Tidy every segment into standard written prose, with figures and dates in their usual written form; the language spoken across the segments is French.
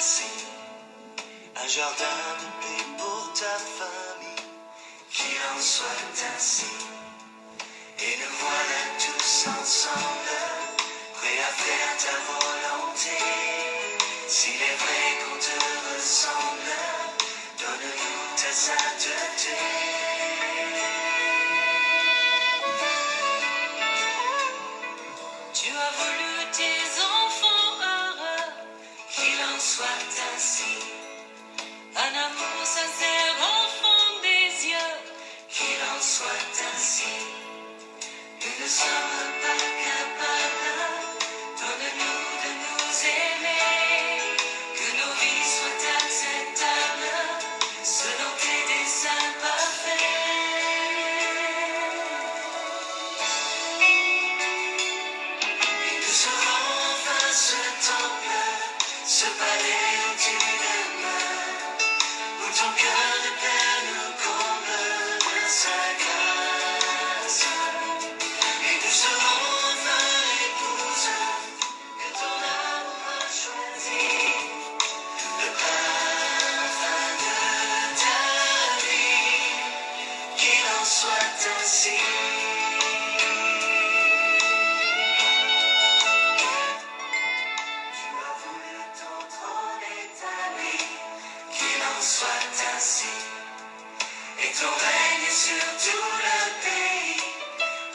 ainsi, un jardin de paix pour ta famille, qu'il en soit ainsi. Et nous voilà tous ensemble, prêts à faire ta volonté. S'il est vrai qu'on te ressemble, donne-nous ta sainteté. Tu as voulu tes enfants heureux, qu'il en soit ainsi. Un amour sincère au fond des yeux, qu'il en soit ainsi. Nous ne sommes pas capables, donne-nous de nous aimer, que nos vies soient acceptables, selon tes desseins parfaits. Et nous serons enfin ce temple, ce palais où tu demeures, où ton cœur de Père nous comble de sa grâce. Et nous serons enfin l'épouse que ton amour a choisie, le parfum de ta vie, qu'il en soit ainsi. Tu as voulu ton trône établi, qu'il en soit ainsi, et ton règne sur tout le pays,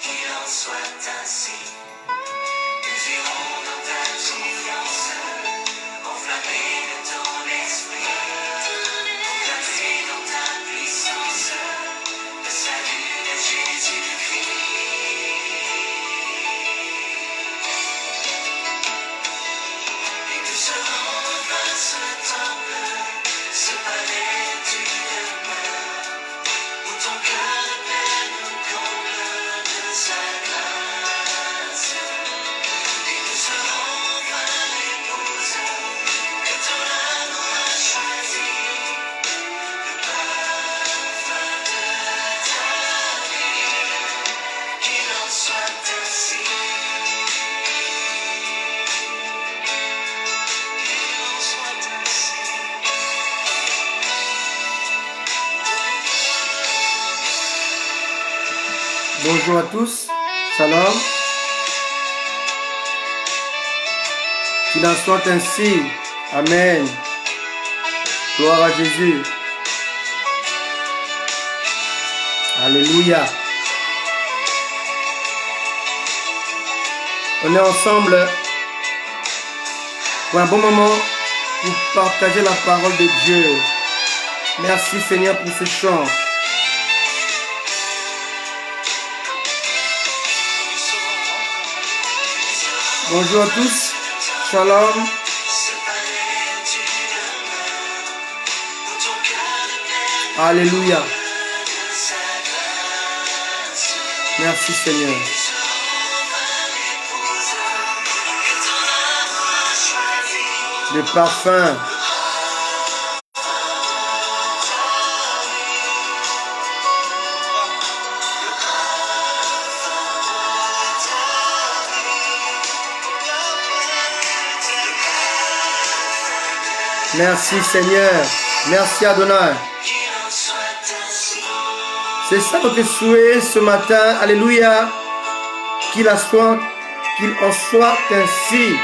qu'il en soit ainsi. Nous irons dans ta confiance, enflammés de ton esprit, encadrés dans ta puissance, le salut de Jésus-Christ. Et nous serons enfin ce temple, ce palais où tu demeures, où ton cœur de Père nous comble de sa grâce. Et nous serons enfin l'épouse que ton amour a choisie, le parfum de ta vie, qu'il en soit ainsi. Qu'il en soit ainsi. Bonjour à tous, shalom. Qu'il en soit ainsi, amen. Gloire à Jésus. Alléluia. On est ensemble pour un bon moment pour partager la parole de Dieu. Merci Seigneur pour ce chant. Bonjour à tous, shalom. Ce palais où tu demeures, où ton cœur de Père Alléluia. de sa grâce. Merci Seigneur. Nous serons enfin l'épouse que ton amour a choisie, Le parfum. Merci Seigneur. Merci Adonai. qu'il en soit ainsi. C'est ça notre souhait ce matin. Alléluia. Qu'il en soit ainsi.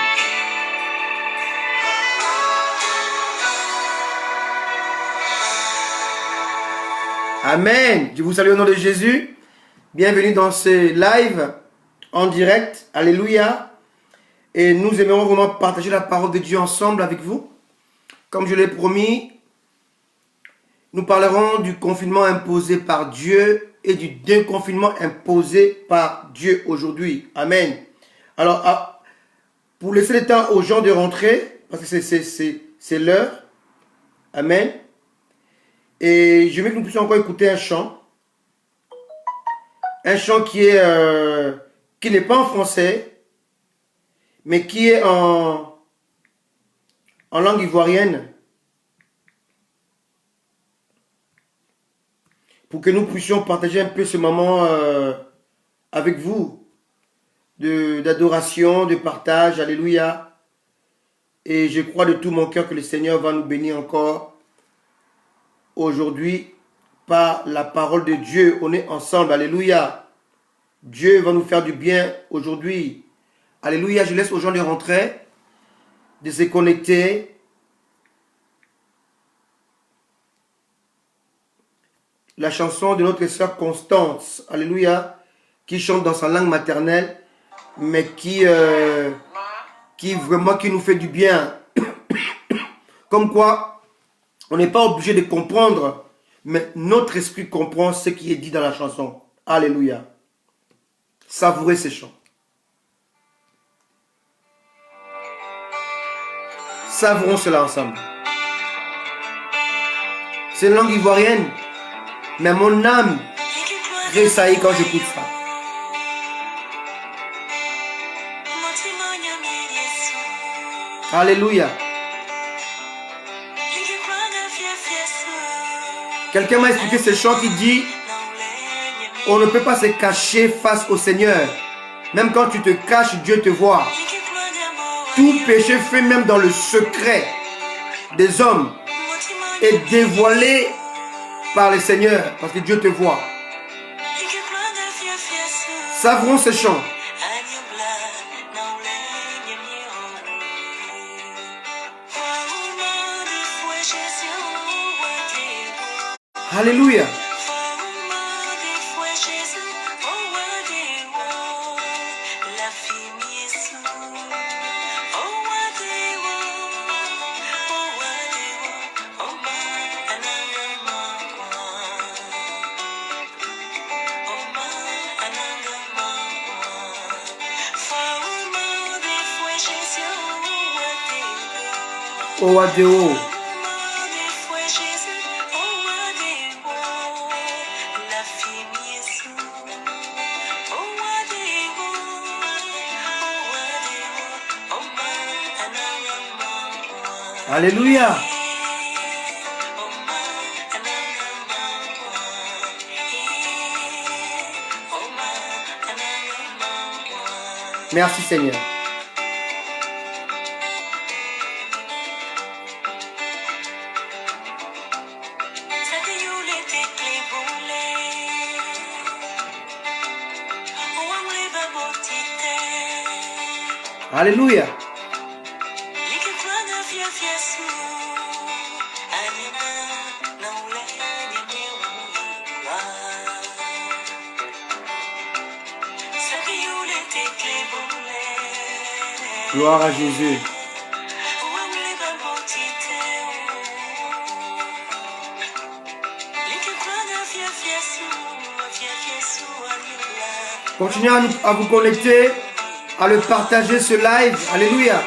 Amen. Je vous salue au nom de Jésus. Bienvenue dans ce live en direct. Alléluia. Et nous aimerons vraiment partager la parole de Dieu ensemble avec vous. Comme je l'ai promis, nous parlerons du confinement imposé par Dieu et du déconfinement imposé par Dieu aujourd'hui. Amen. Alors, pour laisser le temps aux gens de rentrer, parce que c'est l'heure. Amen. Et je veux que nous puissions encore écouter un chant. Un chant qui n'est pas en français, mais qui est en langue ivoirienne. Pour que nous puissions partager un peu ce moment avec vous. D'adoration, de partage. Alléluia. Et je crois de tout mon cœur que le Seigneur va nous bénir encore aujourd'hui par la parole de Dieu. On est ensemble. Alléluia. Dieu va nous faire du bien aujourd'hui. Alléluia. Je laisse aux gens de rentrer, de se connecter. La chanson de notre sœur Constance, alléluia, qui chante dans sa langue maternelle, mais qui vraiment qui nous fait du bien. Comme quoi, on n'est pas obligé de comprendre, mais notre esprit comprend ce qui est dit dans la chanson. Alléluia. Savourez ces chants. Savourons cela ensemble. C'est une langue ivoirienne. Mais mon âme tressaillit quand j'écoute ça. Alléluia. Quelqu'un m'a expliqué ce chant qui dit: on ne peut pas se cacher face au Seigneur. Même quand tu te caches, Dieu te voit. Tout péché fait même dans le secret des hommes est dévoilé par le Seigneur, parce que Dieu te voit. Savourons ce chant. Alléluia. Owadeo. Alléluia. Merci Seigneur. Alléluia. Gloire à Jésus. Continuez à vous connecter, à le partager ce live. Alléluia.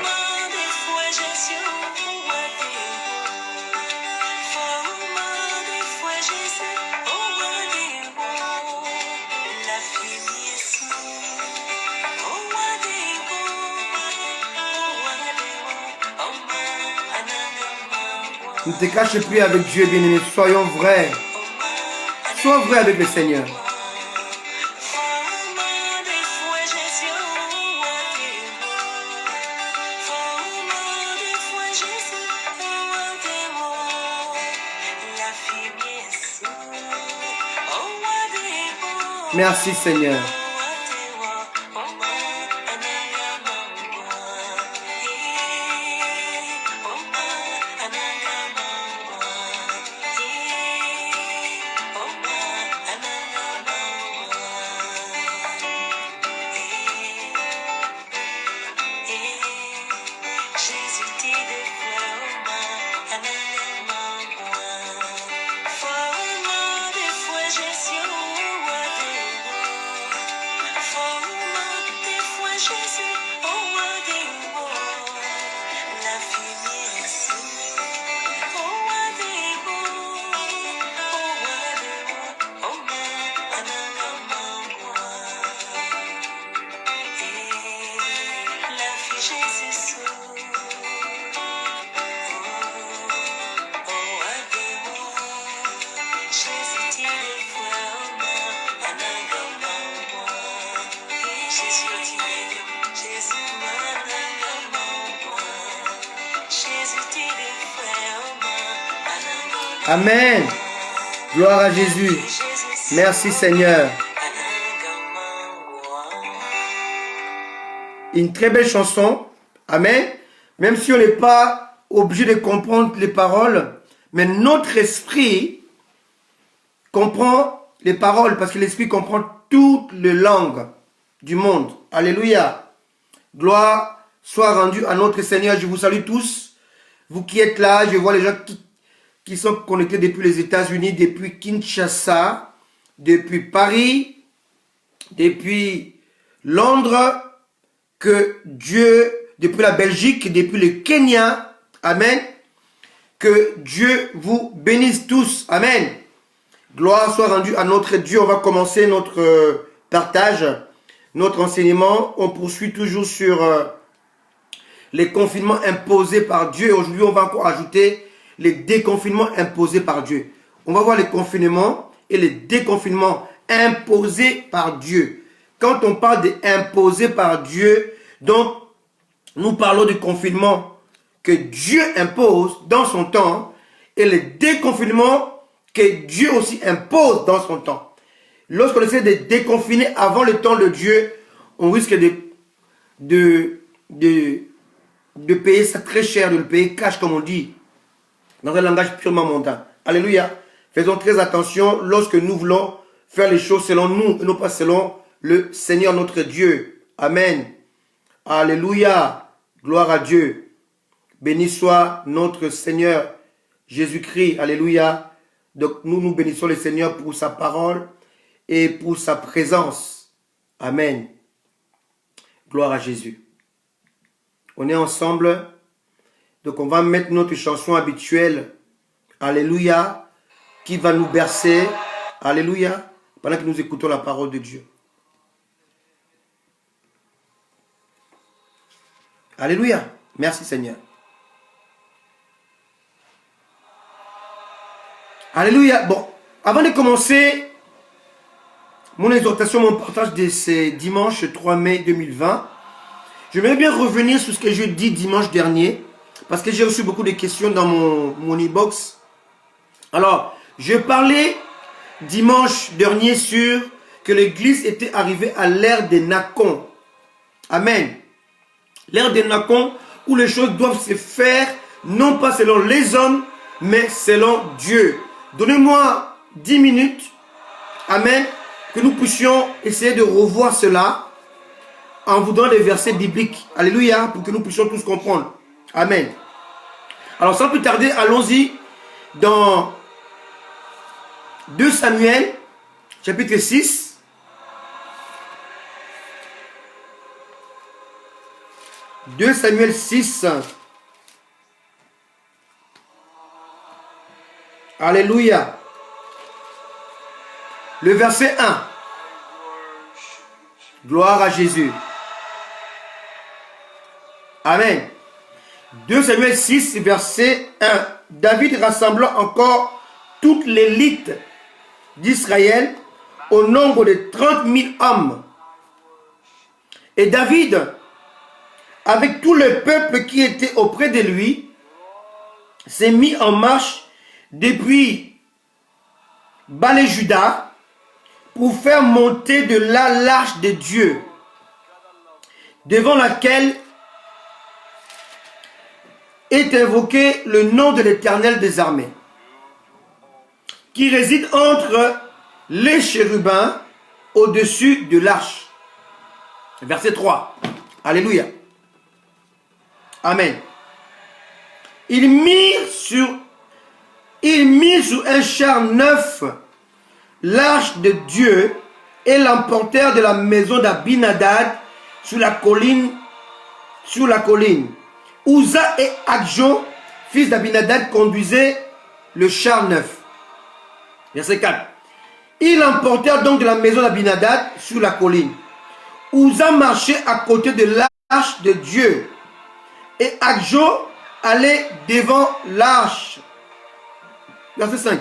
Ne te cache plus avec Dieu, bien-aimé. Soyons vrais. Sois vrai avec le Seigneur. Merci Seigneur. Amen. Gloire à Jésus. Merci Seigneur. Une très belle chanson. Amen. Même si on n'est pas obligé de comprendre les paroles, mais notre esprit comprend les paroles parce que l'esprit comprend toutes les langues du monde. Alléluia. Gloire soit rendue à notre Seigneur. Je vous salue tous. Vous qui êtes là, je vois les gens qui sont connectés depuis les États-Unis, depuis Kinshasa, depuis Paris, depuis Londres, que Dieu, depuis la Belgique, depuis le Kenya, Amen, que Dieu vous bénisse tous, Amen. Gloire soit rendue à notre Dieu. On va commencer notre partage, notre enseignement. On poursuit toujours sur les confinements imposés par Dieu. Aujourd'hui, on va encore ajouter les déconfinements imposés par Dieu. On va voir les confinements et les déconfinements imposés par Dieu. Quand on parle d'imposés par Dieu, donc nous parlons du confinement que Dieu impose dans son temps et le déconfinement que Dieu aussi impose dans son temps. Lorsqu'on essaie de déconfiner avant le temps de Dieu, on risque de payer ça très cher, de le payer cash comme on dit, dans un langage purement mondain. Alléluia. Faisons très attention lorsque nous voulons faire les choses selon nous et non pas selon le Seigneur notre Dieu. Amen. Alléluia. Gloire à Dieu. Béni soit notre Seigneur Jésus-Christ. Alléluia. Donc nous bénissons le Seigneur pour sa parole et pour sa présence. Amen. Gloire à Jésus. On est ensemble. Donc on va mettre notre chanson habituelle. Alléluia. Qui va nous bercer. Alléluia. Pendant que nous écoutons la parole de Dieu. Alléluia. Merci Seigneur. Alléluia. Bon, avant de commencer mon exhortation, mon partage de ce dimanche 3 mai 2020, j'aimerais bien revenir sur ce que je dis dimanche dernier, parce que j'ai reçu beaucoup de questions dans mon e-box. Alors, je parlais dimanche dernier sur que l'Église était arrivée à l'ère des Nacons. Amen. L'ère des Nacons où les choses doivent se faire non pas selon les hommes, mais selon Dieu. Donnez-moi 10 minutes, Amen, que nous puissions essayer de revoir cela en vous donnant des versets bibliques. Alléluia, pour que nous puissions tous comprendre. Amen. Alors sans plus tarder, allons-y dans 2 Samuel, chapitre 6. 2 Samuel 6. Alléluia. Le verset 1. Gloire à Jésus. Amen. 2 Samuel 6, verset 1. David rassembla encore toute l'élite d'Israël au nombre de 30 000 hommes. Et David, avec tout le peuple qui était auprès de lui, s'est mis en marche depuis Balé-Juda pour faire monter de là l'arche de Dieu, devant laquelle est invoqué le nom de l'Éternel des armées, qui réside entre les chérubins au-dessus de l'arche. Verset 3. Alléluia. Amen. Ils mirent sur un char neuf l'arche de Dieu et l'emportèrent de la maison d'Abinadad sur la colline. Uza et Akjo, fils d'Abinadad, conduisaient le char neuf. Verset 4. Ils l'emportèrent donc de la maison d'Abinadad sur la colline. Uza marchait à côté de l'arche de Dieu et Akjo allait devant l'arche. Verset 5.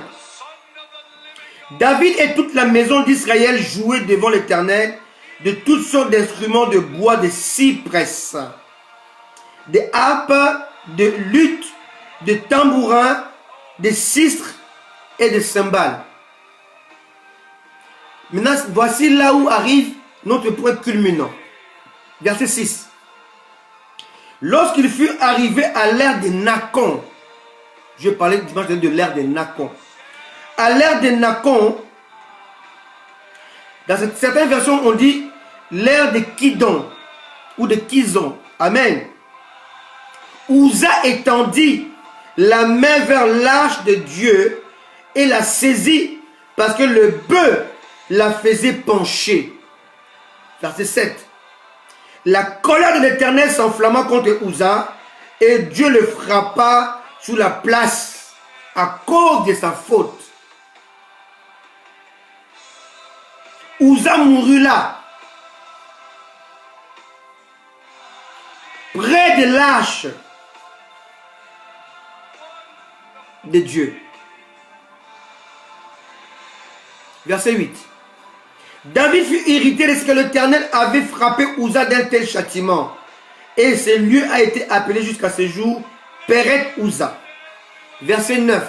David et toute la maison d'Israël jouaient devant l'Éternel de toutes sortes d'instruments de bois, de cyprès, des harpes, de luttes, de tambourins, de sistres et des cymbales. Maintenant, voici là où arrive notre point culminant. Verset 6. Lorsqu'il fut arrivé à l'ère des Nakon, je parlais dimanche de l'ère des Nakon. À l'ère des Nakon, dans certaines versions, on dit l'ère des Kidon ou de Kizon. Amen. Uza étendit la main vers l'arche de Dieu et la saisit parce que le bœuf la faisait pencher. Verset 7. La colère de l'Éternel s'enflamma contre Uza et Dieu le frappa sur la place à cause de sa faute. Uza mourut là, près de l'arche de Dieu. Verset 8. David fut irrité de ce que l'Éternel avait frappé Uza d'un tel châtiment. Et ce lieu a été appelé jusqu'à ce jour Péret Uza. Verset 9.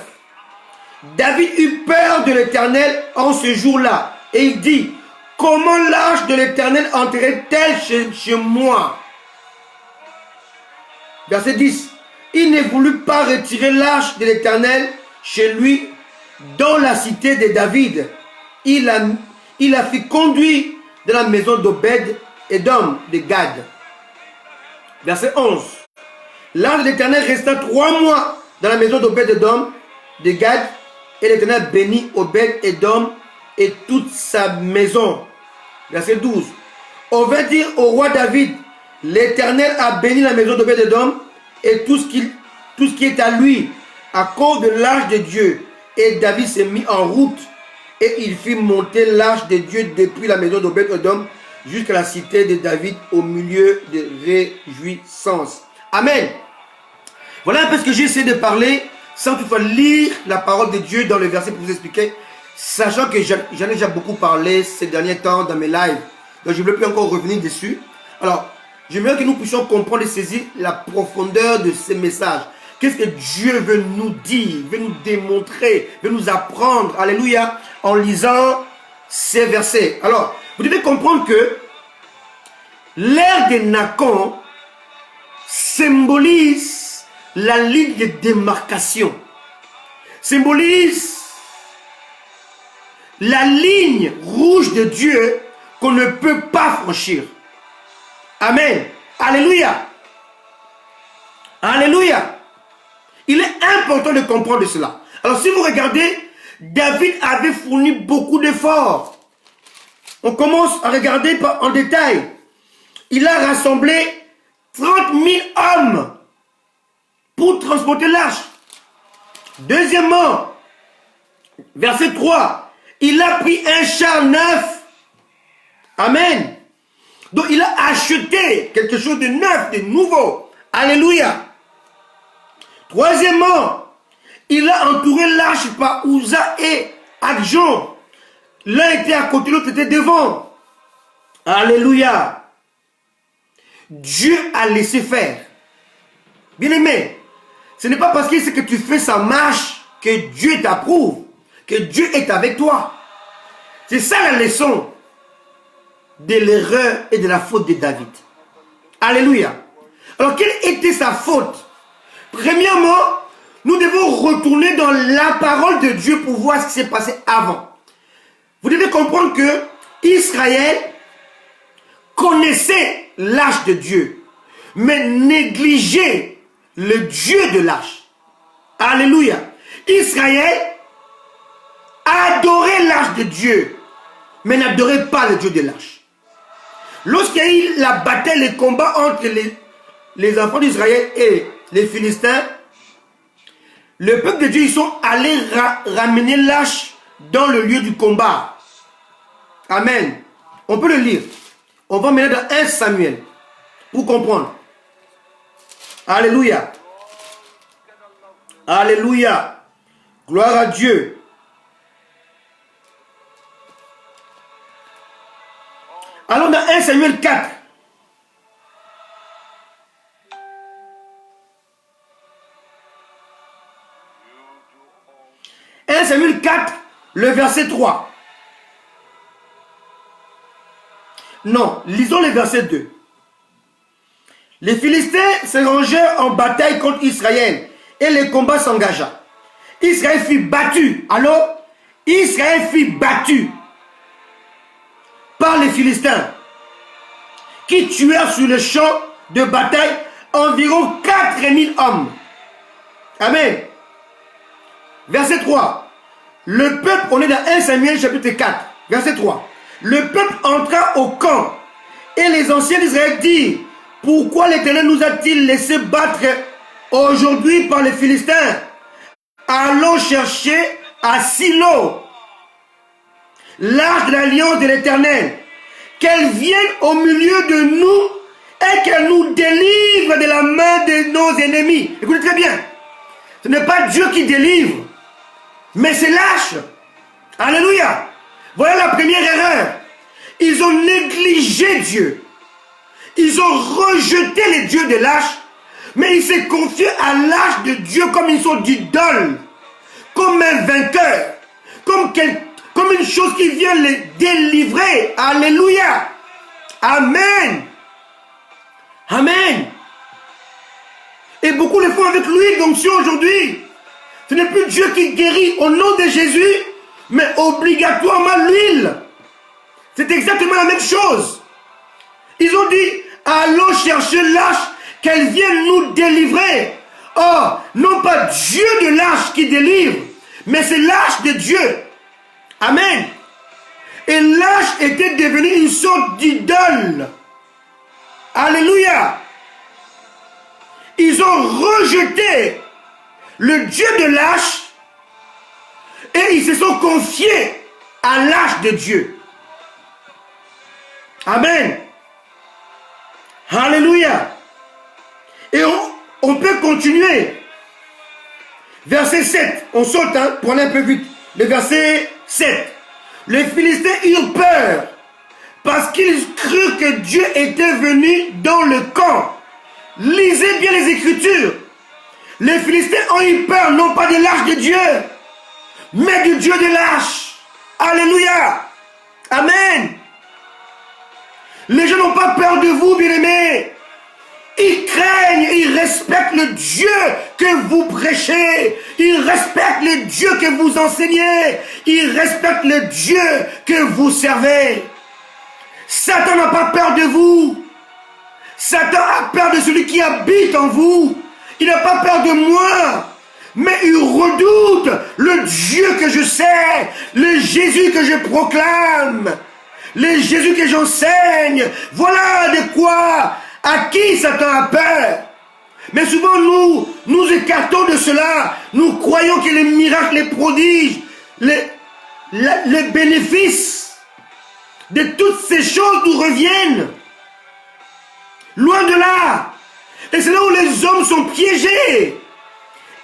David eut peur de l'Éternel en ce jour-là. Et il dit, comment l'arche de l'Éternel entrerait-elle chez moi? Verset 10. Il ne voulut pas retirer l'arche de l'Éternel chez lui dans la cité de David. Il a fait conduire dans la maison d'Obed et d'Om de Gad. Verset 11. L'arche de l'Éternel resta 3 mois dans la maison d'Obed et d'Om de Gad, et l'Éternel bénit Obed et d'Om et toute sa maison. Verset 12. On va dire au roi David, l'Éternel a béni la maison d'Obed et d'Om et tout ce qui est à lui à cause de l'arche de Dieu. Et David s'est mis en route et il fit monter l'arche de Dieu depuis la maison d'Obed et d'Om jusqu'à la cité de David au milieu de réjouissance. Amen. Voilà un peu ce que j'ai essayé de parler sans toutefois lire la parole de Dieu dans le verset pour vous expliquer, sachant que j'en ai déjà beaucoup parlé ces derniers temps dans mes lives. Donc je ne veux plus encore revenir dessus. Alors, j'aimerais que nous puissions comprendre et saisir la profondeur de ces messages. Qu'est-ce que Dieu veut nous dire, veut nous démontrer, veut nous apprendre, alléluia, en lisant ces versets. Alors, vous devez comprendre que l'ère des Nakon symbolise la ligne de démarcation, symbolise la ligne rouge de Dieu qu'on ne peut pas franchir. Amen. Alléluia. Alléluia. Il est important de comprendre cela. Alors si vous regardez, David avait fourni beaucoup d'efforts. On commence à regarder en détail. Il a rassemblé 30 000 hommes pour transporter l'arche. Deuxièmement, verset 3, il a pris un char neuf. Amen. Donc il a acheté quelque chose de neuf, de nouveau. Alléluia. Troisièmement, il a entouré l'arche par Uza et Adjon. L'un était à côté, l'autre était devant. Alléluia. Dieu a laissé faire. Bien-aimé, ce n'est pas parce qu'il sait que tu fais sa marche que Dieu t'approuve, que Dieu est avec toi. C'est ça la leçon de l'erreur et de la faute de David. Alléluia. Alors, quelle était sa faute? Premièrement, nous devons retourner dans la parole de Dieu pour voir ce qui s'est passé avant. Vous devez comprendre que Israël connaissait l'arche de Dieu, mais négligeait le Dieu de l'arche. Alléluia. Israël adorait l'arche de Dieu, mais n'adorait pas le Dieu de l'arche. Lorsqu'il y a eu la bataille, les combats entre les enfants d'Israël et les Philistins, le peuple de Dieu, ils sont allés ramener l'arche dans le lieu du combat. Amen. On peut le lire. On va mener dans 1 Samuel pour comprendre. Alléluia. Alléluia. Gloire à Dieu. Allons dans 1 Samuel 4. 1 1 Samuel 4, le verset 3. Non, lisons le verset 2. Les Philistins se rangèrent en bataille contre Israël et le combat s'engagea. Israël fut battu. Allô? Israël fut battu par les Philistins qui tuèrent sur le champ de bataille environ 4000 hommes. Amen. Verset 3. Le peuple, on est dans 1 Samuel chapitre 4, verset 3. Le peuple entra au camp et les anciens d'Israël dirent: pourquoi l'Éternel nous a-t-il laissé battre aujourd'hui par les Philistins? Allons chercher à Silo l'arche de l'alliance de l'Éternel, qu'elle vienne au milieu de nous et qu'elle nous délivre de la main de nos ennemis. Écoutez très bien, ce n'est pas Dieu qui délivre, mais c'est lâche. Alléluia. Voilà la première erreur. Ils ont négligé Dieu. Ils ont rejeté les dieux de lâche, mais ils se confient à l'âge de Dieu comme une sorte d'idole, comme un vainqueur, comme une chose qui vient les délivrer. Alléluia. Amen. Amen. Et beaucoup le font avec l'huile d'onction aujourd'hui. Ce n'est plus Dieu qui guérit au nom de Jésus, mais obligatoirement l'huile. C'est exactement la même chose. Ils ont dit: allons chercher l'arche, qu'elle vienne nous délivrer. Or, non pas Dieu de l'arche qui délivre, mais c'est l'arche de Dieu. Amen. Et l'arche était devenue une sorte d'idole. Alléluia. Ils ont rejeté le Dieu de l'arche et ils se sont confiés à l'arche de Dieu. Amen. Alléluia. Et on peut continuer. Verset 7. On saute, hein, prenez un peu vite. Le verset 7. Les Philistins eurent peur parce qu'ils crurent que Dieu était venu dans le camp. Lisez bien les Écritures. Les Philistins ont eu peur non pas de l'arche de Dieu, mais du Dieu de l'arche. Alléluia. Amen. Les gens n'ont pas peur de vous, bien-aimés. Ils craignent, ils respectent le Dieu que vous prêchez. Ils respectent le Dieu que vous enseignez. Ils respectent le Dieu que vous servez. Satan n'a pas peur de vous. Satan a peur de celui qui habite en vous. Il n'a pas peur de moi. Mais il redoute le Dieu que je sais, le Jésus que je proclame, le Jésus que j'enseigne. Voilà de quoi, à qui Satan a peur. Mais souvent nous écartons de cela. Nous croyons que les miracles, les prodiges, les bénéfices de toutes ces choses nous reviennent. Loin de là. Et c'est là où les hommes sont piégés.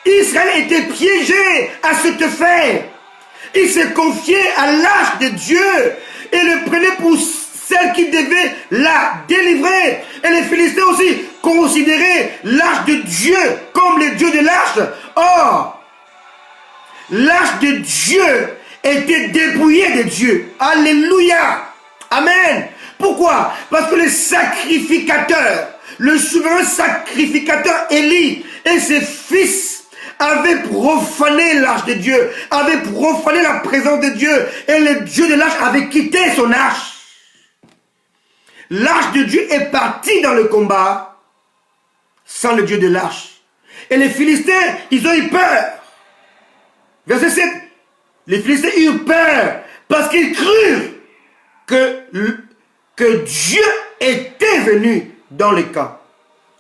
Israël était piégé à cette fait. Il se confiait à l'arche de Dieu et le prenait pour celle qui devait la délivrer. Et les Philistins aussi considéraient l'arche de Dieu comme le Dieu de l'arche. Or, l'arche de Dieu était dépouillée de Dieu. Alléluia. Amen. Pourquoi? Parce que le sacrificateur, le souverain sacrificateur Élie et ses fils avaient profané l'arche de Dieu, avaient profané la présence de Dieu, et le Dieu de l'arche avait quitté son arche. L'arche de Dieu est partie dans le combat sans le Dieu de l'arche. Et les Philistins, ils ont eu peur. Verset 7. Les Philistins eurent peur parce qu'ils crurent que Dieu était venu dans les camps.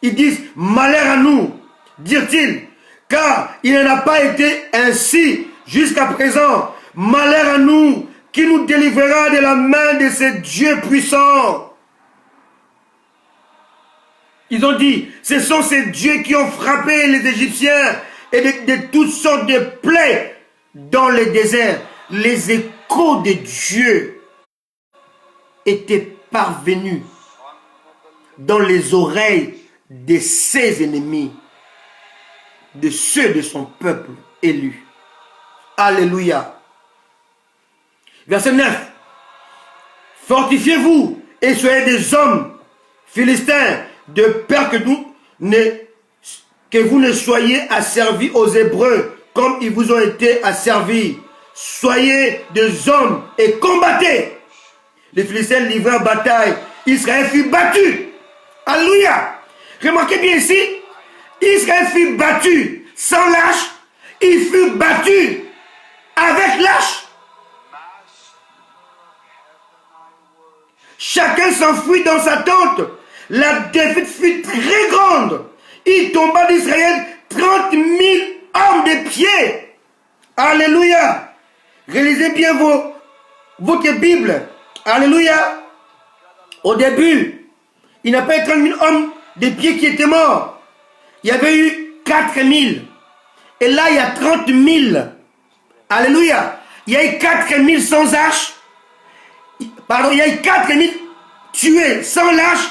Ils disent: malheur à nous, dirent-ils, car il n'en a pas été ainsi jusqu'à présent. Malheur à nous, qui nous délivrera de la main de ces dieux puissants. Ils ont dit: ce sont ces dieux qui ont frappé les Égyptiens et de toutes sortes de plaies dans le désert. Les échos de Dieu étaient parvenus dans les oreilles de ses ennemis, de ceux de son peuple élu. Alléluia. Verset 9. Fortifiez-vous et soyez des hommes philistins, de peur que vous ne soyez asservis aux Hébreux comme ils vous ont été asservis. Soyez des hommes et combattez. Les Philistins livrèrent bataille. Israël fut battu. Alléluia. Remarquez bien ici, Israël fut battu sans lâche. Il fut battu avec lâche. Chacun s'enfuit dans sa tente. La défaite fut très grande. Il tomba d'Israël 30 000 hommes de pied. Alléluia. Réalisez bien votre Bible. Alléluia. Au début, il n'y a pas eu 30 000 hommes de pied qui étaient morts. Il y avait eu 4 000. Et là, il y a 30 000. Alléluia. Il y a eu 4 000 sans hache. Pardon, il y a eu 4 000 tués sans lâche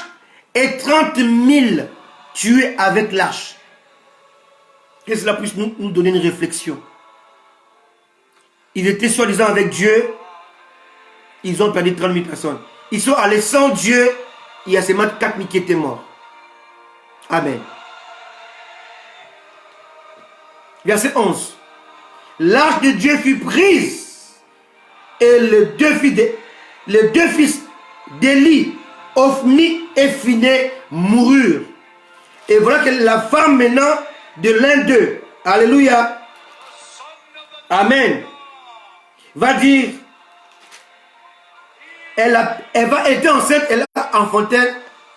et 30 000 tués avec lâche. Que cela puisse nous donner une réflexion. Ils étaient soi-disant avec Dieu. Ils ont perdu 30 000 personnes. Ils sont allés sans Dieu. Il y a seulement 4 000 qui étaient morts. Amen. Verset 11. L'arche de Dieu fut prise. Et les deux fils d'Élie, Ophni et Phiné, moururent. Et voilà que la femme maintenant de l'un d'eux, alléluia, amen, va dire, elle va être enceinte, elle a enfanté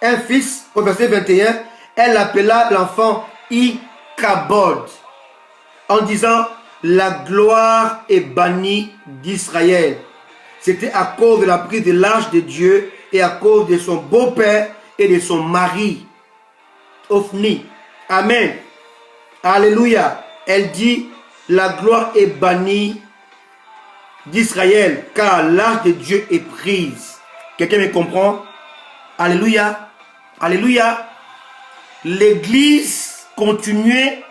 un fils, au verset 21, elle appela l'enfant Ichabod, en disant, la gloire est bannie d'Israël. C'était à cause de la prise de l'arche de Dieu et à cause de son beau-père et de son mari, Ophni. Amen. Alléluia. Elle dit, la gloire est bannie d'Israël, car l'arche de Dieu est prise. Quelqu'un me comprend? Alléluia. Alléluia. L'Église continuait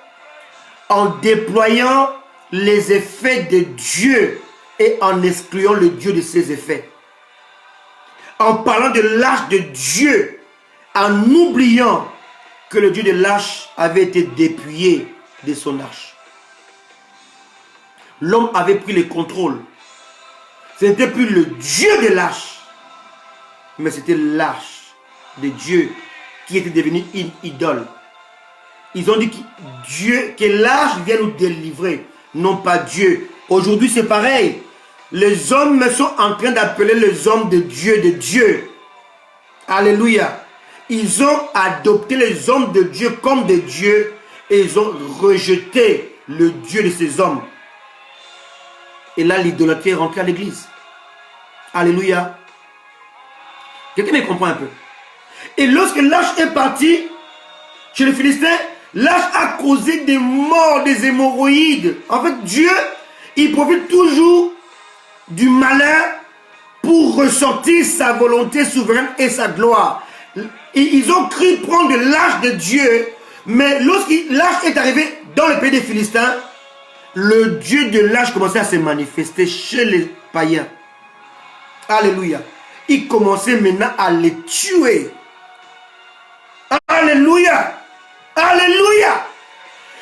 en déployant les effets de Dieu et en excluant le Dieu de ses effets. En parlant de l'arche de Dieu, en oubliant que le Dieu de l'arche avait été dépouillé de son arche. L'homme avait pris le contrôle. Ce n'était plus le Dieu de l'arche, mais c'était l'arche de Dieu qui était devenue une idole. Ils ont dit que l'arche vient nous délivrer, non pas Dieu. Aujourd'hui c'est pareil. Les hommes sont en train d'appeler les hommes de Dieu. Alléluia. Ils ont adopté les hommes de Dieu comme des dieux et ils ont rejeté le Dieu de ces hommes. Et là, l'idolâtrie est rentrée à l'église. Alléluia. Quelqu'un me comprend un peu? Et lorsque l'arche est parti chez les Philistins, l'arche a causé des morts, des hémorroïdes. En fait, Dieu, il profite toujours du malin pour ressortir sa volonté souveraine et sa gloire. Ils ont cru prendre l'arche de Dieu, mais lorsque l'arche est arrivé dans le pays des Philistins, le Dieu de l'arche commençait à se manifester chez les païens. Alléluia. Il commençait maintenant à les tuer. Alléluia. Alléluia.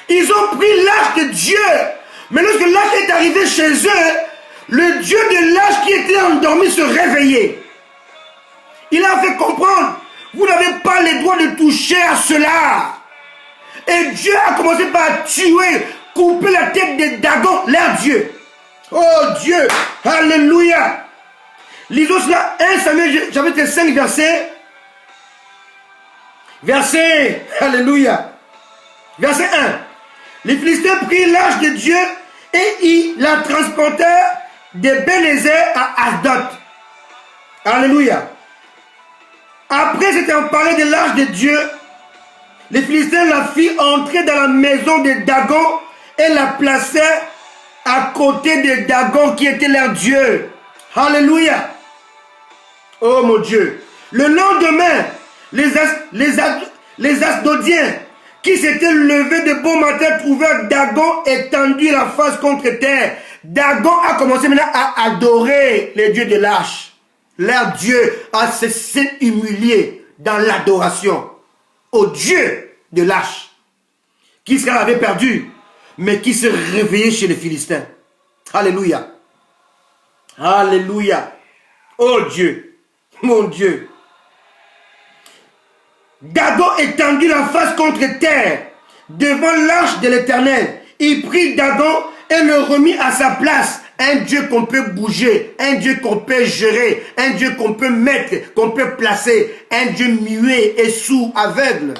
Ils ont pris l'arche de Dieu, mais lorsque l'arche est arrivé chez eux, le Dieu de l'arche qui était endormi se réveillait. Il a fait comprendre, vous n'avez pas le droit de toucher à cela. Et Dieu a commencé par tuer, couper la tête des Dagon, leur Dieu. Oh Dieu, alléluia. Lisons cela, 1 Samuel chapitre 5 verset, alléluia. Verset 1. Les Philistins prirent l'arche de Dieu et ils la transportèrent de Bénézer à Asdod. Alléluia. Après s'être emparé de l'arche de Dieu, les Philistins la firent entrer dans la maison de Dagon et la placèrent à côté de Dagon qui était leur Dieu. Alléluia. Oh mon Dieu. Le lendemain, les Asdodiens qui s'étaient levés de bon matin trouvèrent Dagon étendu la face contre terre, Dagon a commencé maintenant à adorer les dieux de Lâche. Leur Dieu a s'est humilié dans l'adoration au Dieu de Lâche, qu'Israël avait perdu, mais qui s'est réveillé chez les Philistins. Alléluia. Alléluia. Oh Dieu, mon Dieu. Dagon étendit la face contre terre devant l'arche de l'Éternel. Il prit Dagon et le remit à sa place. Un Dieu qu'on peut bouger, un Dieu qu'on peut gérer, un Dieu qu'on peut mettre, qu'on peut placer, un Dieu muet et sourd, aveugle.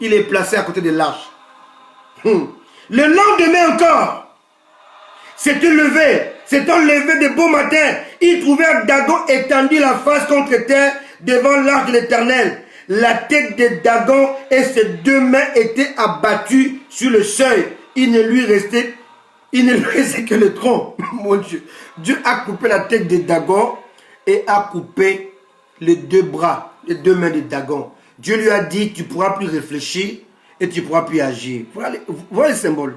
Il est placé à côté de l'arche. Le lendemain encore, s'était levé de beau matin. Il trouvait Dagon étendu la face contre terre devant l'arche de l'Éternel. La tête de Dagon et ses deux mains étaient abattues sur le seuil. Il ne lui restait que le tronc. Mon Dieu. Dieu a coupé la tête de Dagon et a coupé les deux bras, les deux mains de Dagon. Dieu lui a dit, tu ne pourras plus réfléchir et tu ne pourras plus agir. Voilà le symbole.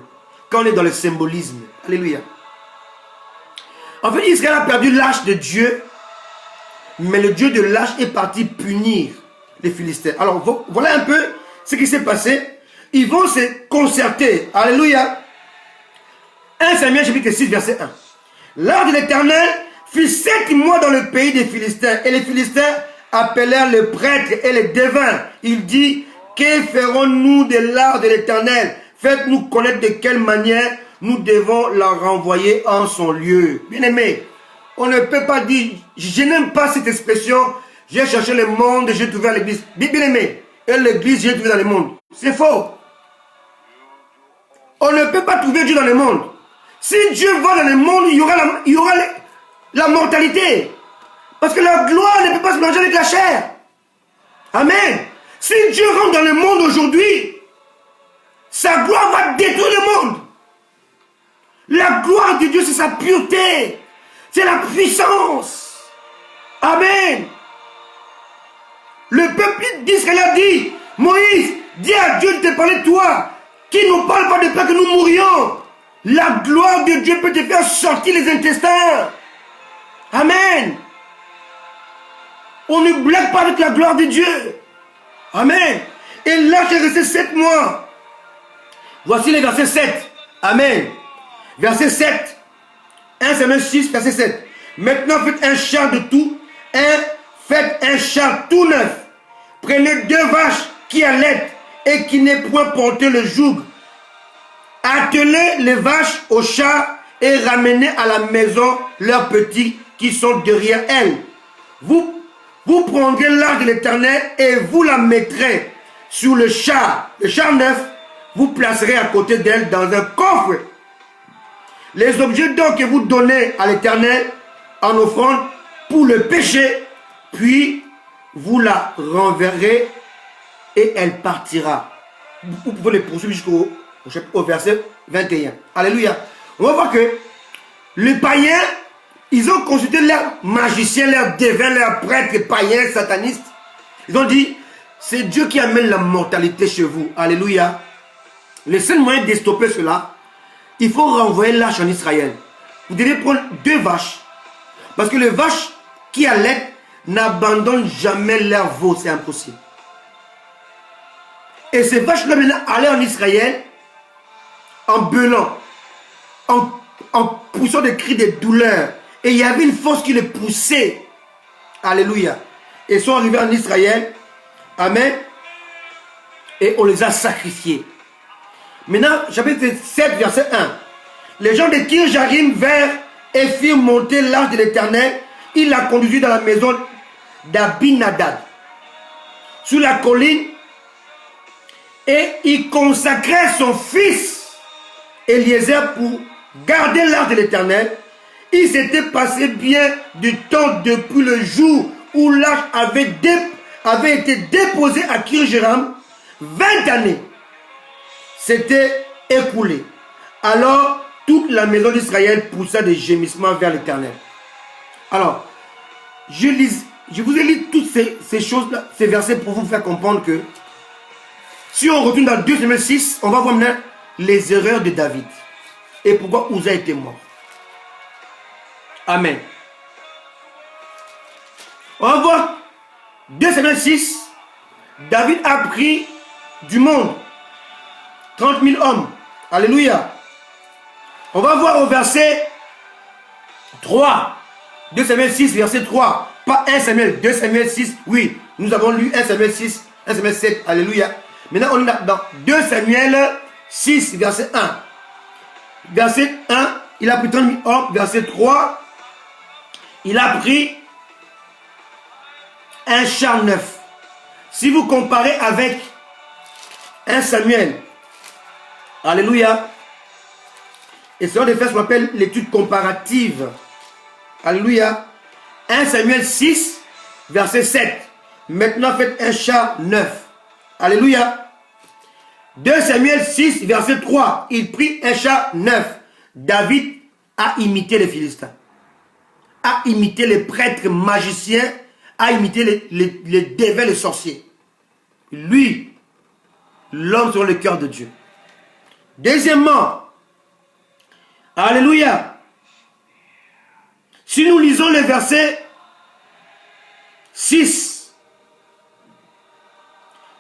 Quand on est dans le symbolisme. Alléluia. En fait, Israël a perdu l'arche de Dieu, mais le Dieu de l'arche est parti punir les Philistins. Alors, voilà un peu ce qui s'est passé. Ils vont se concerter. Alléluia. 1 Samuel chapitre 6, verset 1. L'arche de l'Éternel fut 7 mois dans le pays des Philistins. Et les Philistins appelèrent les prêtres et les devins. Il dit, que ferons-nous de l'arche de l'Éternel? Faites-nous connaître de quelle manière nous devons la renvoyer en son lieu. Bien-aimé, on ne peut pas dire, je n'aime pas cette expression, j'ai cherché le monde, j'ai trouvé à l'église. Bien-aimé, et l'église, j'ai trouvé dans le monde. C'est faux. On ne peut pas trouver Dieu dans le monde. Si Dieu va dans le monde, il y aura la mortalité. Parce que la gloire ne peut pas se mélanger avec la chair. Amen. Si Dieu rentre dans le monde aujourd'hui, sa gloire va détruire le monde. La gloire de Dieu, c'est sa pureté. C'est la puissance. Amen. Le peuple d'Israël a dit, Moïse, dis à Dieu de te parler de toi, qui ne parle pas de peur que nous mourions. La gloire de Dieu peut te faire sortir les intestins. Amen. On ne blague pas avec la gloire de Dieu. Amen. Et là, j'ai resté 7 mois. Voici les versets 7. Amen. Verset 7. 1 Samuel 6, verset 7. Maintenant, faites un char de tout. Faites un char tout neuf. Prenez 2 vaches qui allaitent et qui n'aient point porté le joug. Attelez les vaches au char et ramenez à la maison leurs petits qui sont derrière elles. Vous prendrez l'arche de l'Éternel et vous la mettrez sur le char neuf. Vous placerez à côté d'elle dans un coffre. Les objets donc que vous donnez à l'Éternel en offrande pour le péché, puis vous la renverrez et elle partira. Vous pouvez les poursuivre jusqu'au verset 21. Alléluia. On va voir que les païens, ils ont consulté leurs magiciens, leurs devins, leurs prêtres païens, satanistes. Ils ont dit, c'est Dieu qui amène la mortalité chez vous. Alléluia. Le seul moyen de stopper cela, il faut renvoyer l'arche en Israël. Vous devez prendre 2 vaches. Parce que les vaches qui allaitent n'abandonnent jamais leur veau. C'est impossible. Et ces vaches-là maintenant allaient en Israël en beulant, en poussant des cris de douleur. Et il y avait une force qui les poussait. Alléluia. Et ils sont arrivés en Israël. Amen. Et on les a sacrifiés. Maintenant, chapitre 7, verset 1. Les gens de Kirjarim vinrent et firent monter l'arche de l'Éternel. Il l'a conduit dans la maison d'Abinadab, sur la colline, et il consacrait son fils Eliezer pour garder l'arche de l'Éternel. Il s'était passé bien du temps depuis le jour où l'arche avait été déposée à Kirjarim. 20 années s'étaient écoulées. Alors, toute la maison d'Israël poussa des gémissements vers l'Éternel. Alors, je vous ai lu toutes ces choses-là, ces versets pour vous faire comprendre que si on retourne dans 2 Samuel 6, on va voir maintenant les erreurs de David. et pourquoi Uza était mort. Amen. On va voir 2 Samuel 6. David a pris du monde. 30 000 hommes. Alléluia. On va voir au verset 3. 2 Samuel 6, verset 3. Pas 1 Samuel, 2 Samuel 6. Oui, nous avons lu 1 Samuel 6, 1 Samuel 7. Alléluia. Maintenant, on est dans 2 Samuel 6, verset 1. Verset 1, il a pris 30 000 hommes. Verset 3, il a pris un char neuf. Si vous comparez avec 1 Samuel, alléluia, et ce genre de faire ce qu'on appelle l'étude comparative, alléluia, 1 Samuel 6, verset 7, maintenant faites un char neuf, alléluia. 2 Samuel 6, verset 3, il prit un char neuf. David a imité les Philistins, a imité les prêtres magiciens, a imité les dévins, les sorciers. Lui, l'homme sur le cœur de Dieu. Deuxièmement, alléluia, si nous lisons le verset 6,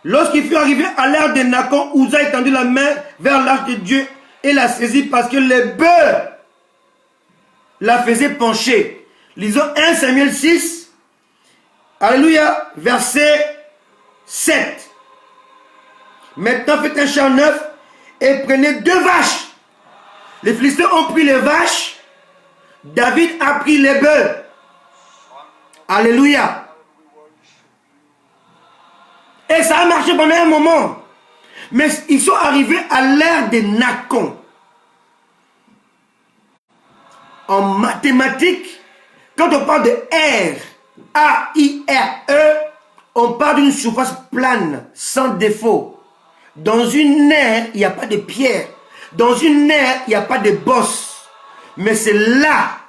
lorsqu'il fut arrivé à l'ère de Nacon, Uza étendu la main vers l'arche de Dieu et la saisit parce que les bœufs la faisaient pencher. Lisons 1 Samuel 6, alléluia, verset 7. Maintenant faites un char neuf et prenez 2 vaches. Les Philistins ont pris les vaches, David a pris les bœufs. Alléluia. Et ça a marché pendant un moment. Mais ils sont arrivés à l'ère de Nacon. En mathématiques, quand on parle de R, A-I-R-E, on parle d'une surface plane, sans défaut. Dans une nerf, il n'y a pas de pierre. Dans une nerf, il n'y a pas de bosse. Mais c'est là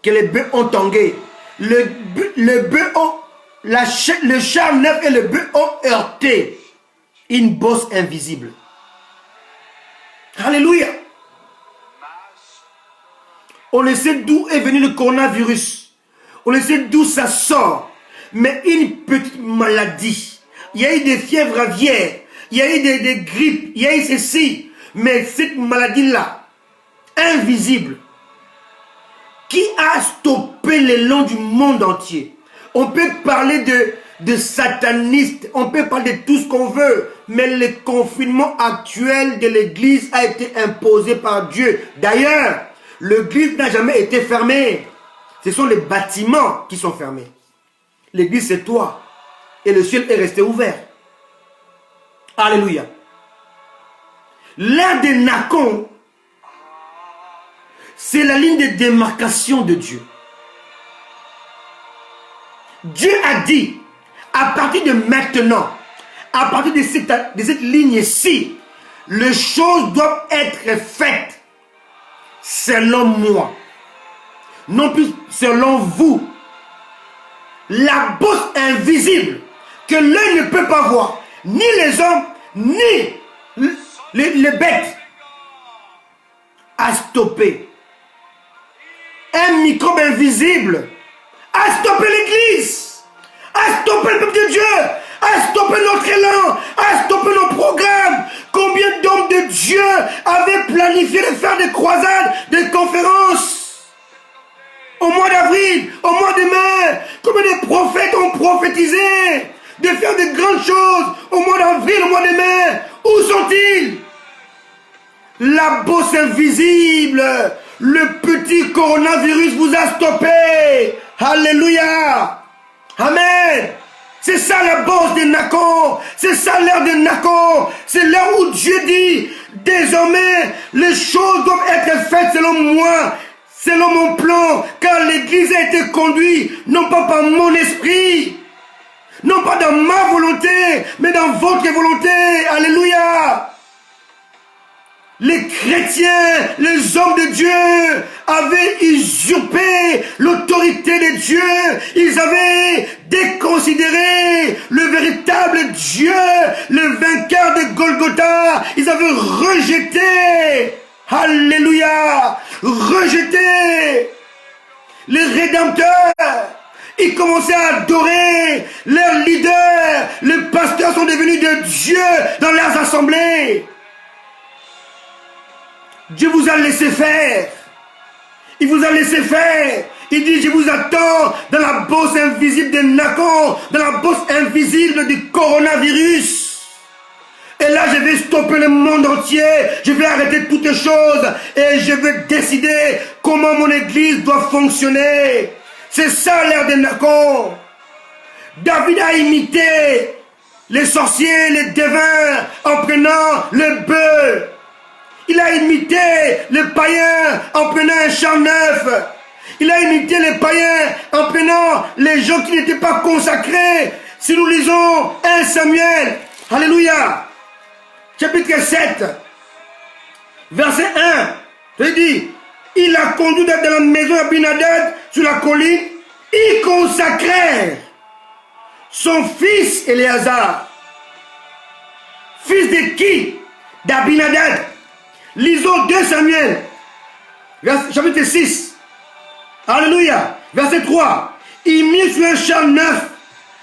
que les bœufs ont tangué. Le char neuf et le bœuf ont heurté une bosse invisible. Alléluia. On ne sait d'où est venu le coronavirus. On ne sait d'où ça sort. Mais une petite maladie. Il y a eu des fièvres aviaires. Il y a eu des grippes. Il y a eu ceci. Mais cette maladie-là, invisible, qui a stoppé le long du monde entier. On peut parler de satanistes. On peut parler de tout ce qu'on veut. Mais le confinement actuel de l'église a été imposé par Dieu. D'ailleurs, l'église n'a jamais été fermée. Ce sont les bâtiments qui sont fermés. L'église, c'est toi. Et le ciel est resté ouvert. Alléluia. L'ère de Nacon, c'est la ligne de démarcation de Dieu. Dieu a dit, à partir de maintenant, à partir de cette ligne-ci, les choses doivent être faites selon moi. Non plus selon vous. La bosse invisible que l'œil ne peut pas voir, ni les hommes, ni les bêtes, a stoppé. Un microbe invisible a stoppé l'église, a stoppé le peuple de Dieu, a stoppé notre élan, a stoppé nos programmes. Combien d'hommes de Dieu avaient planifié de faire des croisades, des conférences au mois d'avril, au mois de mai? Combien de prophètes ont prophétisé de faire de grandes choses au mois d'avril, au mois de mai? Où sont-ils? La bosse invisible, le petit coronavirus vous a stoppé. Alléluia. Amen. C'est ça la bosse de Nacon. C'est ça l'ère de Nacon. C'est l'heure où Dieu dit, désormais, les choses doivent être faites selon moi, selon mon plan, car l'église a été conduite, non pas par mon esprit, non pas dans ma volonté, mais dans votre volonté. Alléluia. Les chrétiens, les hommes de Dieu avaient usurpé l'autorité de Dieu. Ils avaient déconsidéré le véritable Dieu, le vainqueur de Golgotha. Ils avaient rejeté Alléluia. Rejeté. Les rédempteurs. Ils commençaient à adorer leurs leaders. Les pasteurs sont devenus de Dieu dans leurs assemblées. Dieu vous a laissé faire. Il vous a laissé faire. Il dit, je vous attends dans la bosse invisible des Nacon, dans la bosse invisible du coronavirus. Et là, je vais stopper le monde entier. Je vais arrêter toutes les choses. Et je vais décider comment mon église doit fonctionner. C'est ça l'ère des Nacon. David a imité les sorciers, les devins, en prenant le bœuf. Il a imité les païens en prenant un champ neuf. Il a imité les païens en prenant les gens qui n'étaient pas consacrés. Si nous lisons 1 Samuel, alléluia, chapitre 7, verset 1, je dis, il a conduit dans la maison d'Abinadab sur la colline, ils consacrèrent son fils Éléazar. Fils de qui? D'Abinadab. Lisons 2 Samuel, chapitre 6. Alléluia. Verset 3. Il mit sur un champ neuf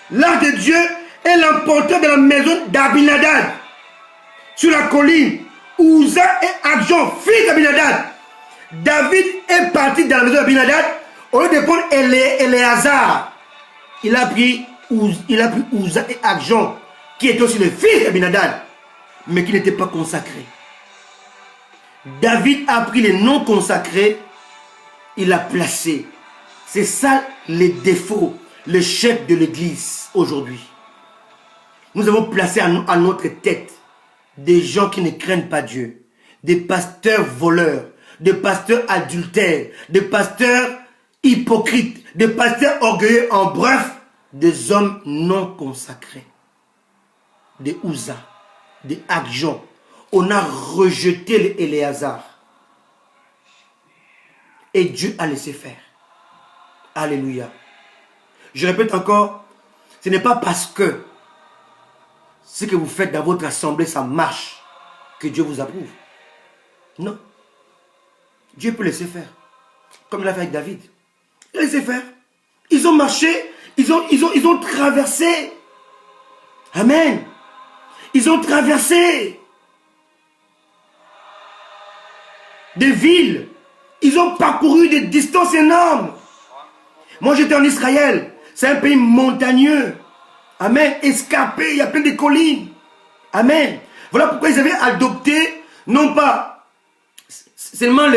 l'arche de Dieu et l'emporta de la maison d'Abinadab sur la colline. Uza et Adjon, fils d'Abinadab. David est parti dans la maison d'Abinadab. Au lieu de prendre Éléazar, il a pris Uza et Adjon, qui étaient aussi les fils d'Abinadab, mais qui n'étaient pas consacrés. David a pris les noms consacrés, il a placé. C'est ça les défauts, le chef de l'église aujourd'hui. Nous avons placé à notre tête des gens qui ne craignent pas Dieu, des pasteurs voleurs, des pasteurs adultères, des pasteurs hypocrites, des pasteurs orgueilleux, en bref, des hommes non consacrés, des Uza, des Adjon. On a rejeté Éléazar. Et Dieu a laissé faire. Alléluia. Je répète encore, ce n'est pas parce que ce que vous faites dans votre assemblée, ça marche, que Dieu vous approuve. Non. Dieu peut laisser faire. Comme il a fait avec David. Il a laissé faire. Ils ont marché, ils ont traversé. Amen. Ils ont traversé des villes. Ils ont parcouru des distances énormes. Moi, j'étais en Israël. C'est un pays montagneux. Amen. Escarpé, il y a plein de collines. Amen. Voilà pourquoi ils avaient adopté, non pas seulement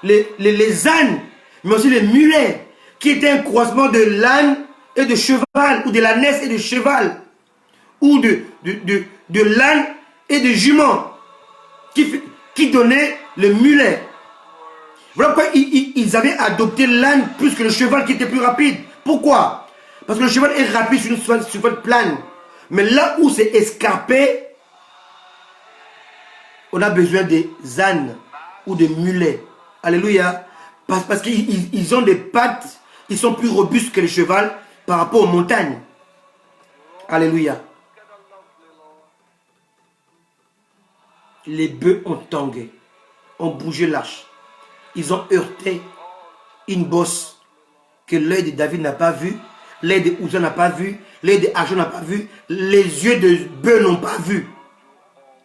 les ânes, mais aussi les mulets, qui étaient un croisement de l'âne et de cheval, ou de l'ânesse et de cheval, ou de l'âne et de jument, qui donnait le mulet. Voilà pourquoi ils avaient adopté l'âne plus que le cheval qui était plus rapide. Pourquoi? Parce que le cheval est rapide sur une surface plane. Mais là où c'est escarpé, on a besoin des ânes ou des mulets. Alléluia. Parce qu'ils ont des pattes, ils sont plus robustes que le cheval par rapport aux montagnes. Alléluia. Les bœufs ont tangué, ont bougé l'arche. Ils ont heurté une bosse que l'œil de David n'a pas vue, l'œil de Uza n'a pas vu, l'œil de Adjon n'a pas vu, les yeux de bœuf n'ont pas vu.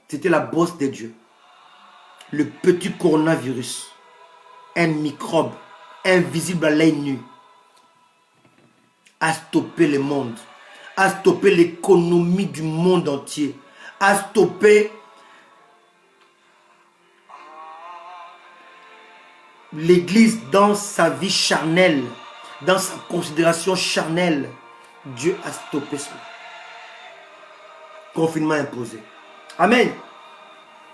C'était la bosse de Dieu. Le petit coronavirus, un microbe invisible à l'œil nu, a stoppé le monde, a stoppé l'économie du monde entier, a stoppé l'église dans sa vie charnelle, dans sa considération charnelle. Dieu a stoppé cela. Confinement imposé. Amen.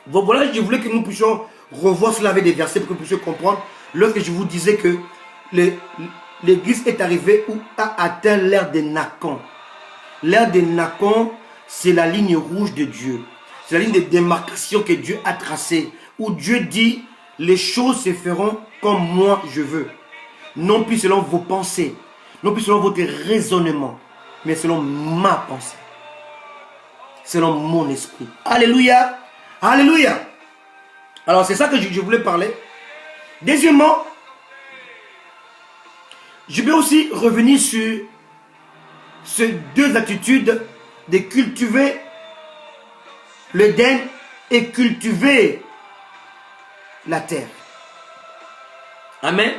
Bon, voilà, je voulais que nous puissions revoir cela avec des versets pour que vous puissiez comprendre. Lorsque je vous disais que l'église est arrivée où a atteint l'ère des Nacon. L'ère des Nacon, c'est la ligne rouge de Dieu. C'est la ligne de démarcation que Dieu a tracée. Où Dieu dit, les choses se feront comme moi je veux. Non plus selon vos pensées, non plus selon votre raisonnement, mais selon ma pensée. Selon mon esprit. Alléluia. Alléluia. Alors c'est ça que je voulais parler. Deuxièmement, je vais aussi revenir sur ces deux attitudes de cultiver l'Éden et cultiver la terre. Amen.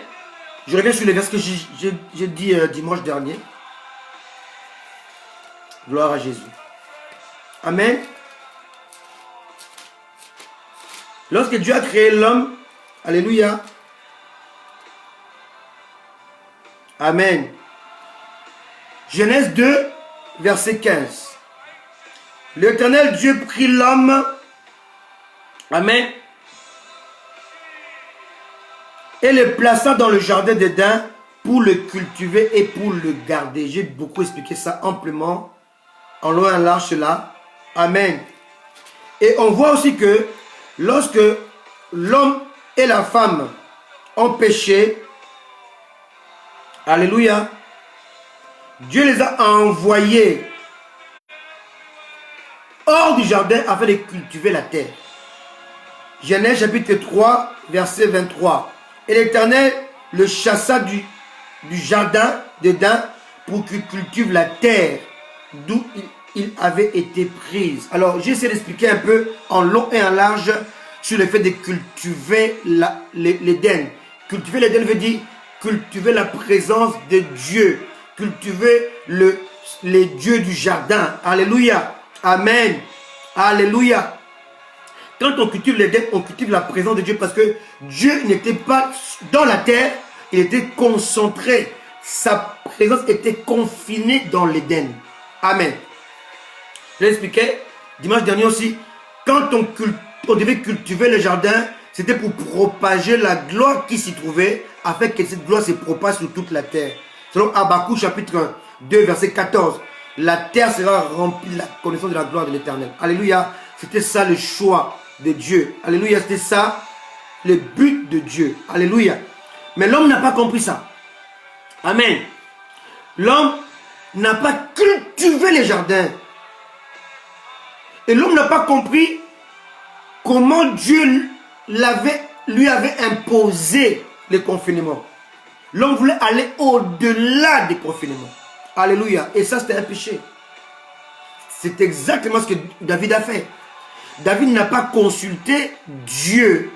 Je reviens sur les versets que j'ai dit dimanche dernier. Gloire à Jésus. Amen. Lorsque Dieu a créé l'homme, alléluia. Amen. Genèse 2, verset 15. L'Éternel Dieu prit l'homme. Amen. Et le plaça dans le jardin d'Éden pour le cultiver et pour le garder. J'ai beaucoup expliqué ça amplement, en long et en large cela. Amen. Et on voit aussi que lorsque l'homme et la femme ont péché, alléluia, Dieu les a envoyés hors du jardin afin de cultiver la terre. Genèse chapitre 3, verset 23. Et l'Éternel le chassa du jardin d'Éden pour qu'il cultive la terre d'où il avait été prise. Alors, j'essaie d'expliquer un peu en long et en large sur le fait de cultiver l'Éden. Cultiver l'Éden veut dire cultiver la présence de Dieu. Cultiver les dieux du jardin. Alléluia. Amen. Alléluia. Quand on cultive l'Éden, on cultive la présence de Dieu parce que Dieu n'était pas dans la terre, il était concentré. Sa présence était confinée dans l'Éden. Amen. Je l'expliquais dimanche dernier aussi. Quand on devait cultiver le jardin, c'était pour propager la gloire qui s'y trouvait, afin que cette gloire se propage sur toute la terre. Selon Habakkuk chapitre 2, verset 14. La terre sera remplie de la connaissance de la gloire de l'Éternel. Alléluia. C'était ça le choix de Dieu. Alléluia. C'était ça le but de Dieu. Alléluia. Mais l'homme n'a pas compris ça. Amen. L'homme n'a pas cultivé les jardins. Et l'homme n'a pas compris comment Dieu lui avait imposé les confinements. L'homme voulait aller au-delà des confinements. Alléluia. Et ça, c'était un péché. C'est exactement ce que David a fait. David n'a pas consulté Dieu.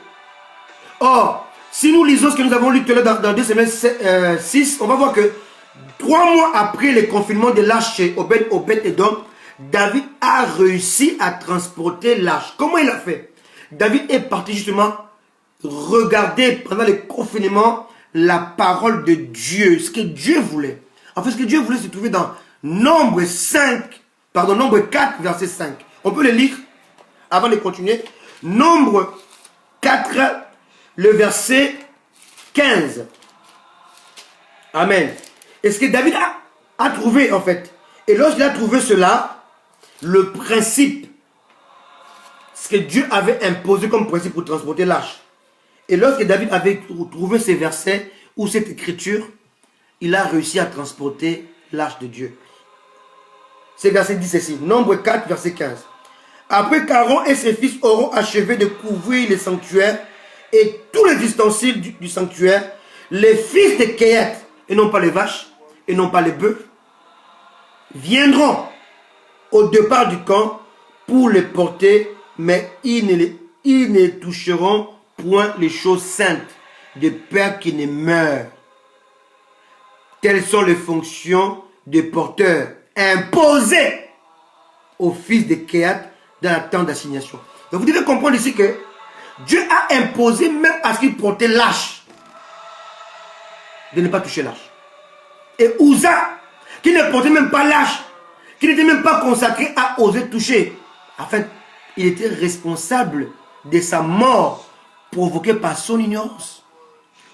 Or, si nous lisons ce que nous avons lu tout à l'heure dans 2 Samuel 6, on va voir que 3 mois après le confinement de l'arche chez Obed-Edom, David a réussi à transporter l'arche. Comment il a fait? David est parti justement regarder pendant le confinement la parole de Dieu, ce que Dieu voulait. En fait, ce que Dieu voulait se trouver dans Nombre 4, verset 5. On peut le lire avant de continuer. Nombre 4, le verset 15. Amen. Et ce que David a trouvé en fait. Et lorsqu'il a trouvé cela, le principe, ce que Dieu avait imposé comme principe pour transporter l'arche. Et lorsque David avait trouvé ces versets ou cette écriture, il a réussi à transporter l'arche de Dieu. C'est verset 10 ici. Nombre 4, verset 15. Après qu'Aaron et ses fils auront achevé de couvrir les sanctuaires et tous les ustensiles du sanctuaire, les fils de Kehat, et non pas les vaches, et non pas les bœufs, viendront au départ du camp pour les porter, mais ils ne toucheront point les choses saintes, de peur qu'ils ne meurent. Telles sont les fonctions des porteurs imposées aux fils de Kehat dans la tente d'assignation. Donc vous devez comprendre ici que Dieu a imposé même à ce qu'ils portaient l'arche de ne pas toucher l'arche. Et Uza, qui ne portait même pas l'arche, qui n'était même pas consacré à oser toucher. En fait, il était responsable de sa mort provoquée par son ignorance.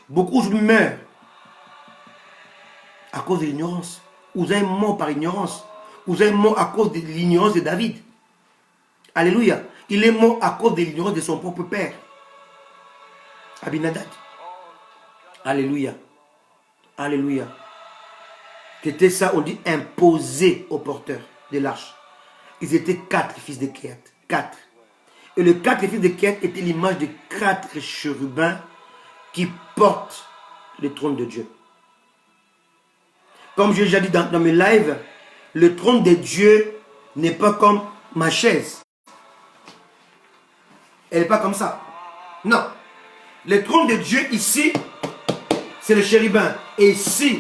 Beaucoup aujourd'hui meurent à cause de l'ignorance. Uza est mort par ignorance. Uza est mort à cause de l'ignorance de David. Alléluia. Il est mort à cause de l'ignorance de son propre père, Abinadab. Alléluia. Alléluia. C'était ça, on dit imposé aux porteurs de l'arche. Ils étaient 4 fils de Kehat. 4. Et le 4 fils de Quête était l'image des 4 chérubins qui portent le trône de Dieu. Comme j'ai déjà dit dans mes lives, le trône de Dieu n'est pas comme ma chaise. Elle n'est pas comme ça. Non. Le trône de Dieu ici, c'est le chérubin. Et ici,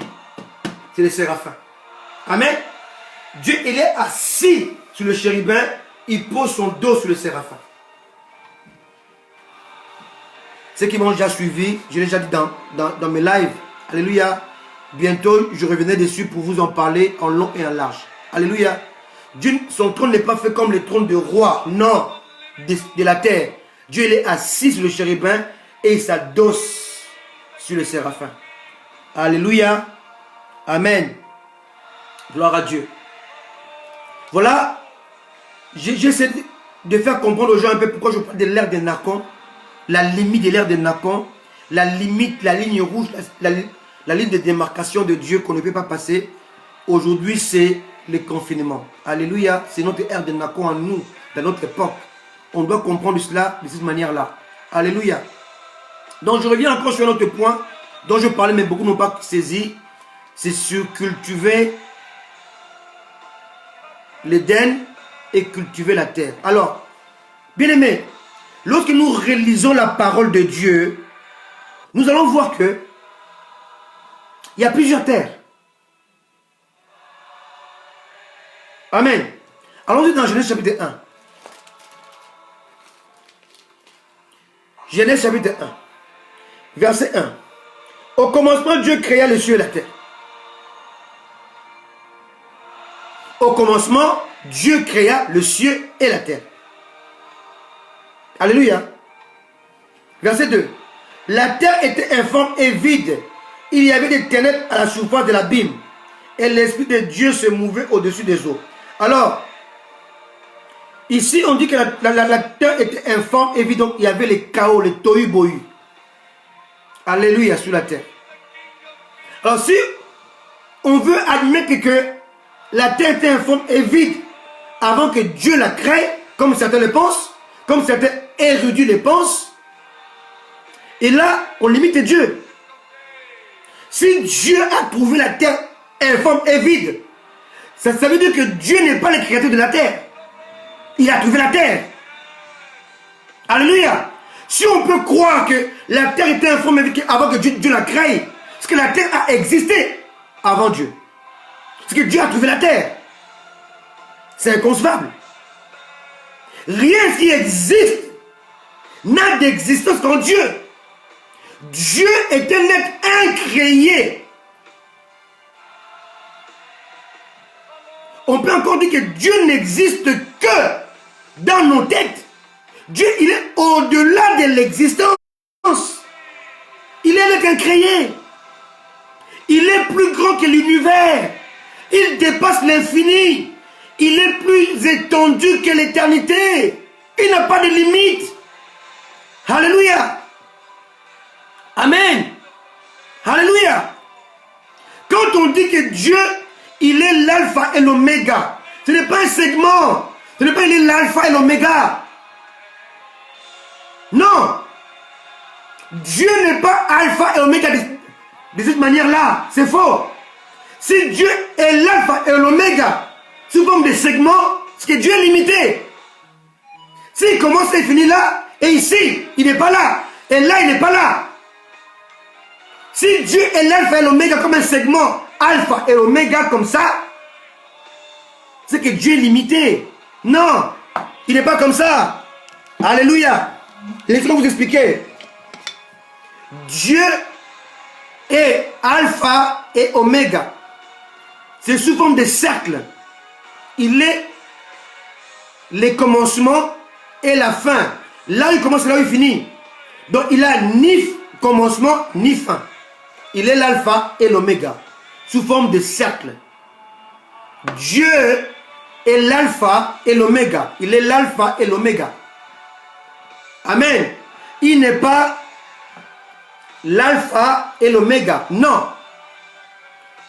c'est le séraphin. Amen. Dieu, il est assis sur le chérubin. Il pose son dos sur le séraphin. Ceux qui m'ont déjà suivi, je l'ai déjà dit dans mes lives. Alléluia. Bientôt, je reviendrai dessus pour vous en parler en long et en large. Alléluia. Dieu, son trône n'est pas fait comme le trône de roi. Non. De la terre. Dieu, il est assis sur le chérubin et il s'adosse sur le séraphin. Alléluia. Amen. Gloire à Dieu. Voilà. J'essaie de faire comprendre aux gens un peu pourquoi je parle de l'ère des Nacons. La limite de l'ère des Nacons. La limite, la ligne rouge, la ligne de démarcation de Dieu qu'on ne peut pas passer. Aujourd'hui, c'est le confinement. Alléluia. C'est notre ère des Nacons en nous, dans notre époque. On doit comprendre cela de cette manière-là. Alléluia. Donc, je reviens encore sur un autre point dont je parlais, mais beaucoup n'ont pas saisi. C'est sur cultiver l'Éden et cultiver la terre. Alors, bien aimés, lorsque nous réalisons la parole de Dieu, nous allons voir que il y a plusieurs terres. Amen. Allons-y dans Genèse chapitre 1. Genèse chapitre 1. Verset 1. Au commencement, Dieu créa les cieux et la terre. Au commencement, Dieu créa le ciel et la terre. Alléluia. Verset 2. La terre était informe et vide. Il y avait des ténèbres à la surface de l'abîme. Et l'Esprit de Dieu se mouvait au-dessus des eaux. Alors, ici on dit que la terre était informe et vide. Donc il y avait les chaos, les tohu-bohu. Alléluia sur la terre. Alors si on veut admettre que la terre était informe et vide avant que Dieu la crée, comme certains le pensent, comme certains érudits le pensent, et là, on limite Dieu. Si Dieu a trouvé la terre informe et vide, ça veut dire que Dieu n'est pas le créateur de la terre. Il a trouvé la terre. Alléluia. Si on peut croire que la terre était informe et vide avant que Dieu la crée, parce que la terre a existé avant Dieu. Parce que Dieu a trouvé la terre. C'est inconcevable. Rien qui existe n'a d'existence qu'en Dieu. Dieu est un être incréé. On peut encore dire que Dieu n'existe que dans nos têtes. Dieu, il est au-delà de l'existence. Il est l'être incréé. Il est plus grand que l'univers. Il dépasse l'infini. Il est plus étendu que l'éternité. Il n'a pas de limite. Alléluia. Amen. Alléluia. Quand on dit que Dieu, il est l'alpha et l'oméga, ce n'est pas un segment. Ce n'est pas il est l'alpha et l'oméga. Non. Dieu n'est pas alpha et oméga de cette manière-là. C'est faux. Si Dieu est l'alpha et l'oméga sous forme de segments, c'est que Dieu est limité. S'il commence et finit là, et ici, il n'est pas là, et là, il n'est pas là. Si Dieu est l'alpha et l'oméga comme un segment, alpha et oméga comme ça, c'est que Dieu est limité. Non, il n'est pas comme ça. Alléluia. Laissez-moi vous expliquer. Dieu est alpha et oméga. C'est sous forme de cercle. Il est les commencements et la fin. Là où il commence, là où il finit. Donc il a ni commencement ni fin. Il est l'alpha et l'oméga. Sous forme de cercle. Dieu est l'alpha et l'oméga. Il est l'alpha et l'oméga. Amen. Il n'est pas l'alpha et l'oméga. Non.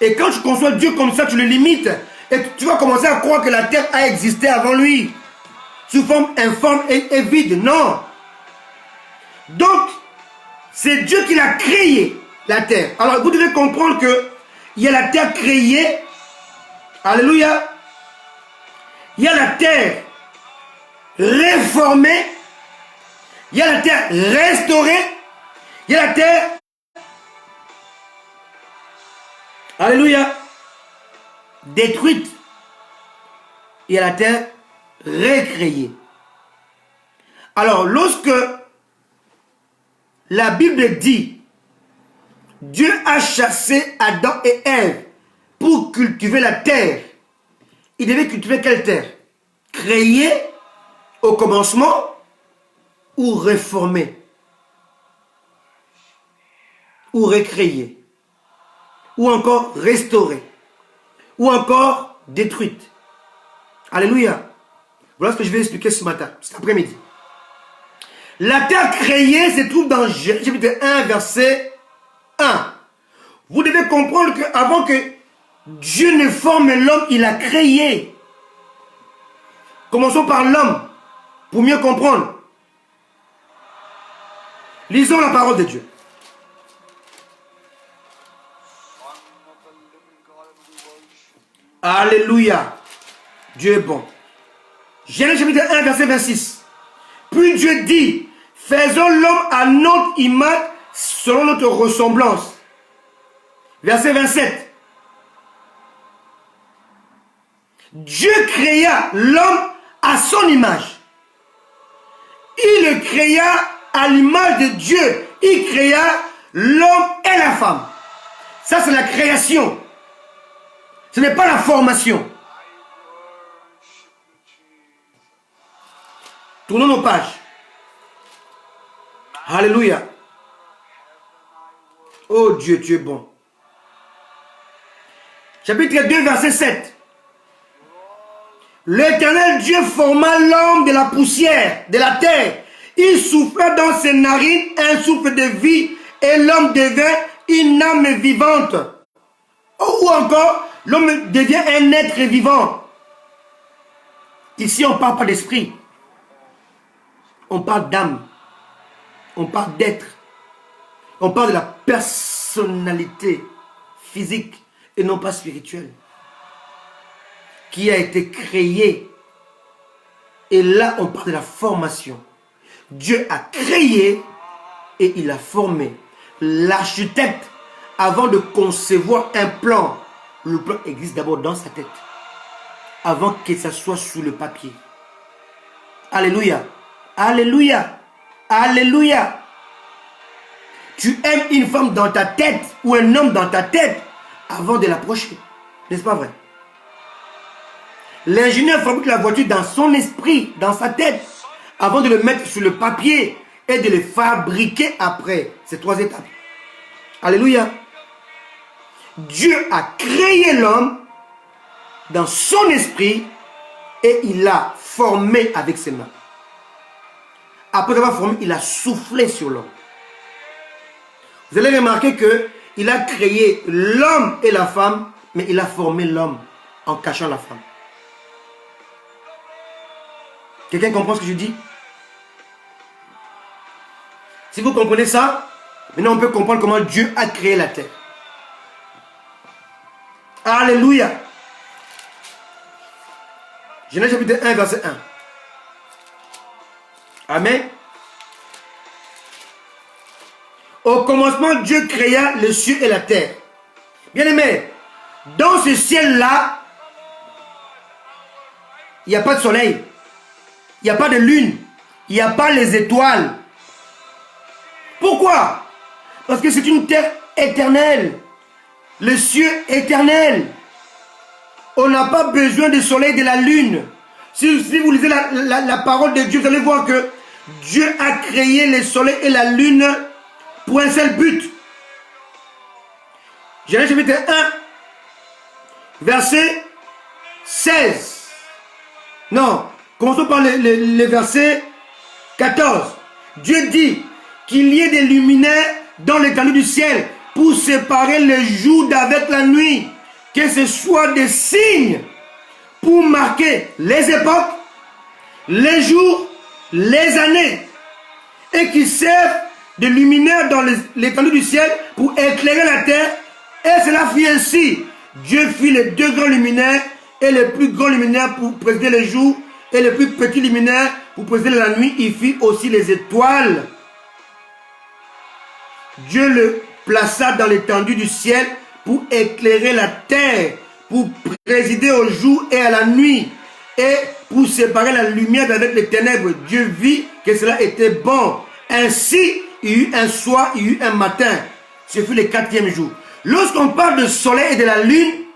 Et quand tu conçois Dieu comme ça, tu le limites. Et tu vas commencer à croire que la terre a existé avant lui. sous forme informe et vide. Non. Donc, c'est Dieu qui l'a créé, la terre. Alors, vous devez comprendre que il y a la terre créée. Alléluia. Il y a la terre réformée. Il y a la terre restaurée. Il y a la terre. Alléluia. Détruite. Il y a la terre recréée. Alors, lorsque la Bible dit Dieu a chassé Adam et Ève pour cultiver la terre, il devait cultiver quelle terre? Créée au commencement ou réformée? Ou recréée? Ou encore restaurée? Ou encore détruite? Alléluia. Voilà ce que je vais expliquer ce matin, cet après-midi. La terre créée se trouve dans Chapitre 1, verset 1. Vous devez comprendre qu'avant que Dieu ne forme l'homme, il a créé. Commençons par l'homme, pour mieux comprendre. Lisons la parole de Dieu. Alléluia. Dieu est bon. Genèse chapitre 1, verset 26. Puis Dieu dit, faisons l'homme à notre image, selon notre ressemblance. Verset 27. Dieu créa l'homme à son image. Il le créa à l'image de Dieu. Il créa l'homme et la femme. Ça, c'est la création. Ce n'est pas la formation. Tournons nos pages. Alléluia. Oh Dieu, tu es bon. Chapitre 2, verset 7. L'Éternel Dieu forma l'homme de la poussière, de la terre. Il souffla dans ses narines un souffle de vie et l'homme devint une âme vivante. Ou encore, l'homme devient un être vivant. Ici, on ne parle pas d'esprit. On parle d'âme. On parle d'être. On parle de la personnalité physique et non pas spirituelle qui a été créée. Et là, on parle de la formation. Dieu a créé et il a formé. L'architecte, avant de concevoir un plan, le plan existe d'abord dans sa tête, avant que ça soit sur le papier. Alléluia. Alléluia. Alléluia. Tu aimes une femme dans ta tête ou un homme dans ta tête avant de l'approcher. N'est-ce pas vrai? L'ingénieur fabrique la voiture dans son esprit, dans sa tête, avant de le mettre sur le papier et de le fabriquer après. C'est 3 étapes. Alléluia. Dieu a créé l'homme dans son esprit et il l'a formé avec ses mains. Après avoir formé, il a soufflé sur l'homme. Vous allez remarquer qu'il a créé l'homme et la femme, mais il a formé l'homme en cachant la femme. Quelqu'un comprend ce que je dis? Si vous comprenez ça, maintenant on peut comprendre comment Dieu a créé la terre. Alléluia. Genèse chapitre 1, verset 1. Amen. Au commencement, Dieu créa le ciel et la terre. Bien-aimés, dans ce ciel-là, il n'y a pas de soleil. Il n'y a pas de lune. Il n'y a pas les étoiles. Pourquoi? Parce que c'est une terre éternelle. Le ciel éternel. On n'a pas besoin du soleil et de la lune. Si vous lisez la parole de Dieu, vous allez voir que Dieu a créé le soleil et la lune pour un seul but. Genèse chapitre 1, verset 16. Non, commençons par le verset 14. Dieu dit qu'il y ait des luminaires dans l'étendue du ciel pour séparer le jour d'avec la nuit. Que ce soit des signes pour marquer les époques, les jours, les années, et qui servent de luminaire dans l'étendue du ciel pour éclairer la terre. Et cela fit ainsi. Dieu fit les deux grands luminaires, et les plus grands luminaires pour présider les jours, et les plus petits luminaires pour présider la nuit. Il fit aussi les étoiles. Dieu le plaça dans l'étendue du ciel pour éclairer la terre, pour présider au jour et à la nuit, et pour séparer la lumière d'avec les ténèbres. Dieu vit que cela était bon. Ainsi, il y eut un soir, il y eut un matin. Ce fut le 4e jour. Lorsqu'on parle de soleil et de la lune,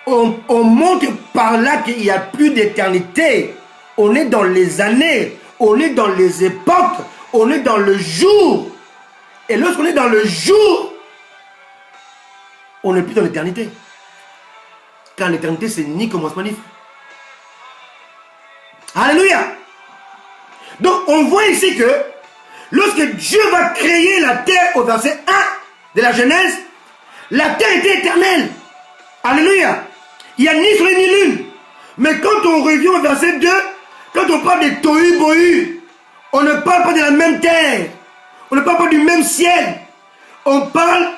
on montre par là qu'il n'y a plus d'éternité. On est dans les années, on est dans les époques, on est dans le jour. Et lorsqu'on est dans le jour, on n'est plus dans l'éternité. Car l'éternité, c'est ni commencement ni fin. Alléluia. Donc, on voit ici que lorsque Dieu va créer la terre au verset 1 de la Genèse, la terre était éternelle. Alléluia. Il n'y a ni soleil ni lune. Mais quand on revient au verset 2, quand on parle de Tohu Bohu, on ne parle pas de la même terre. On ne parle pas du même ciel. On parle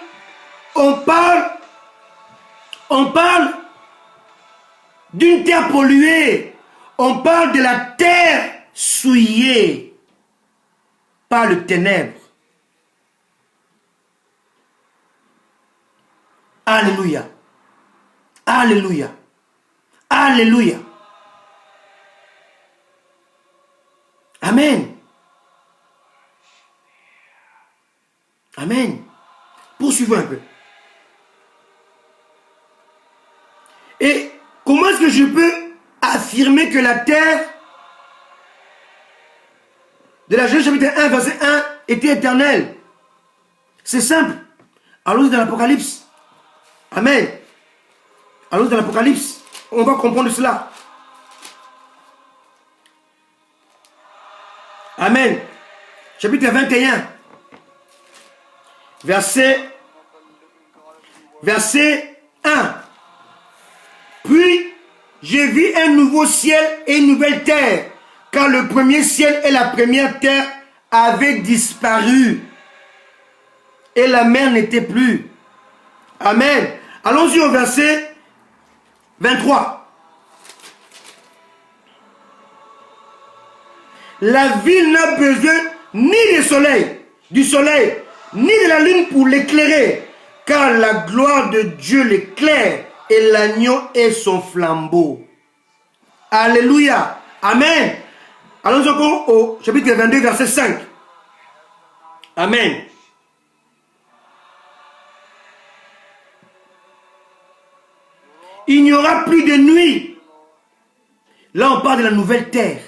d'une terre polluée. On parle de la terre souillée par le ténèbre. Alléluia. Alléluia. Alléluia. Amen. Amen. Poursuivons un peu. Et comment est-ce que je peux affirmer que la terre de la Genèse chapitre 1, verset 1 était éternelle? C'est simple. Allons dans l'Apocalypse. Amen. Allons dans l'Apocalypse. On va comprendre cela. Amen. Chapitre 21. Verset 1. Puis, j'ai vu un nouveau ciel et une nouvelle terre, car le premier ciel et la première terre avaient disparu, et la mer n'était plus. Amen. Allons-y au verset 23. La ville n'a besoin ni du soleil, ni de la lune pour l'éclairer, car la gloire de Dieu l'éclaire et l'agneau est son flambeau. Alléluia. Amen. Allons encore au chapitre 22, verset 5. Amen. Il n'y aura plus de nuit. Là, on parle de la nouvelle terre,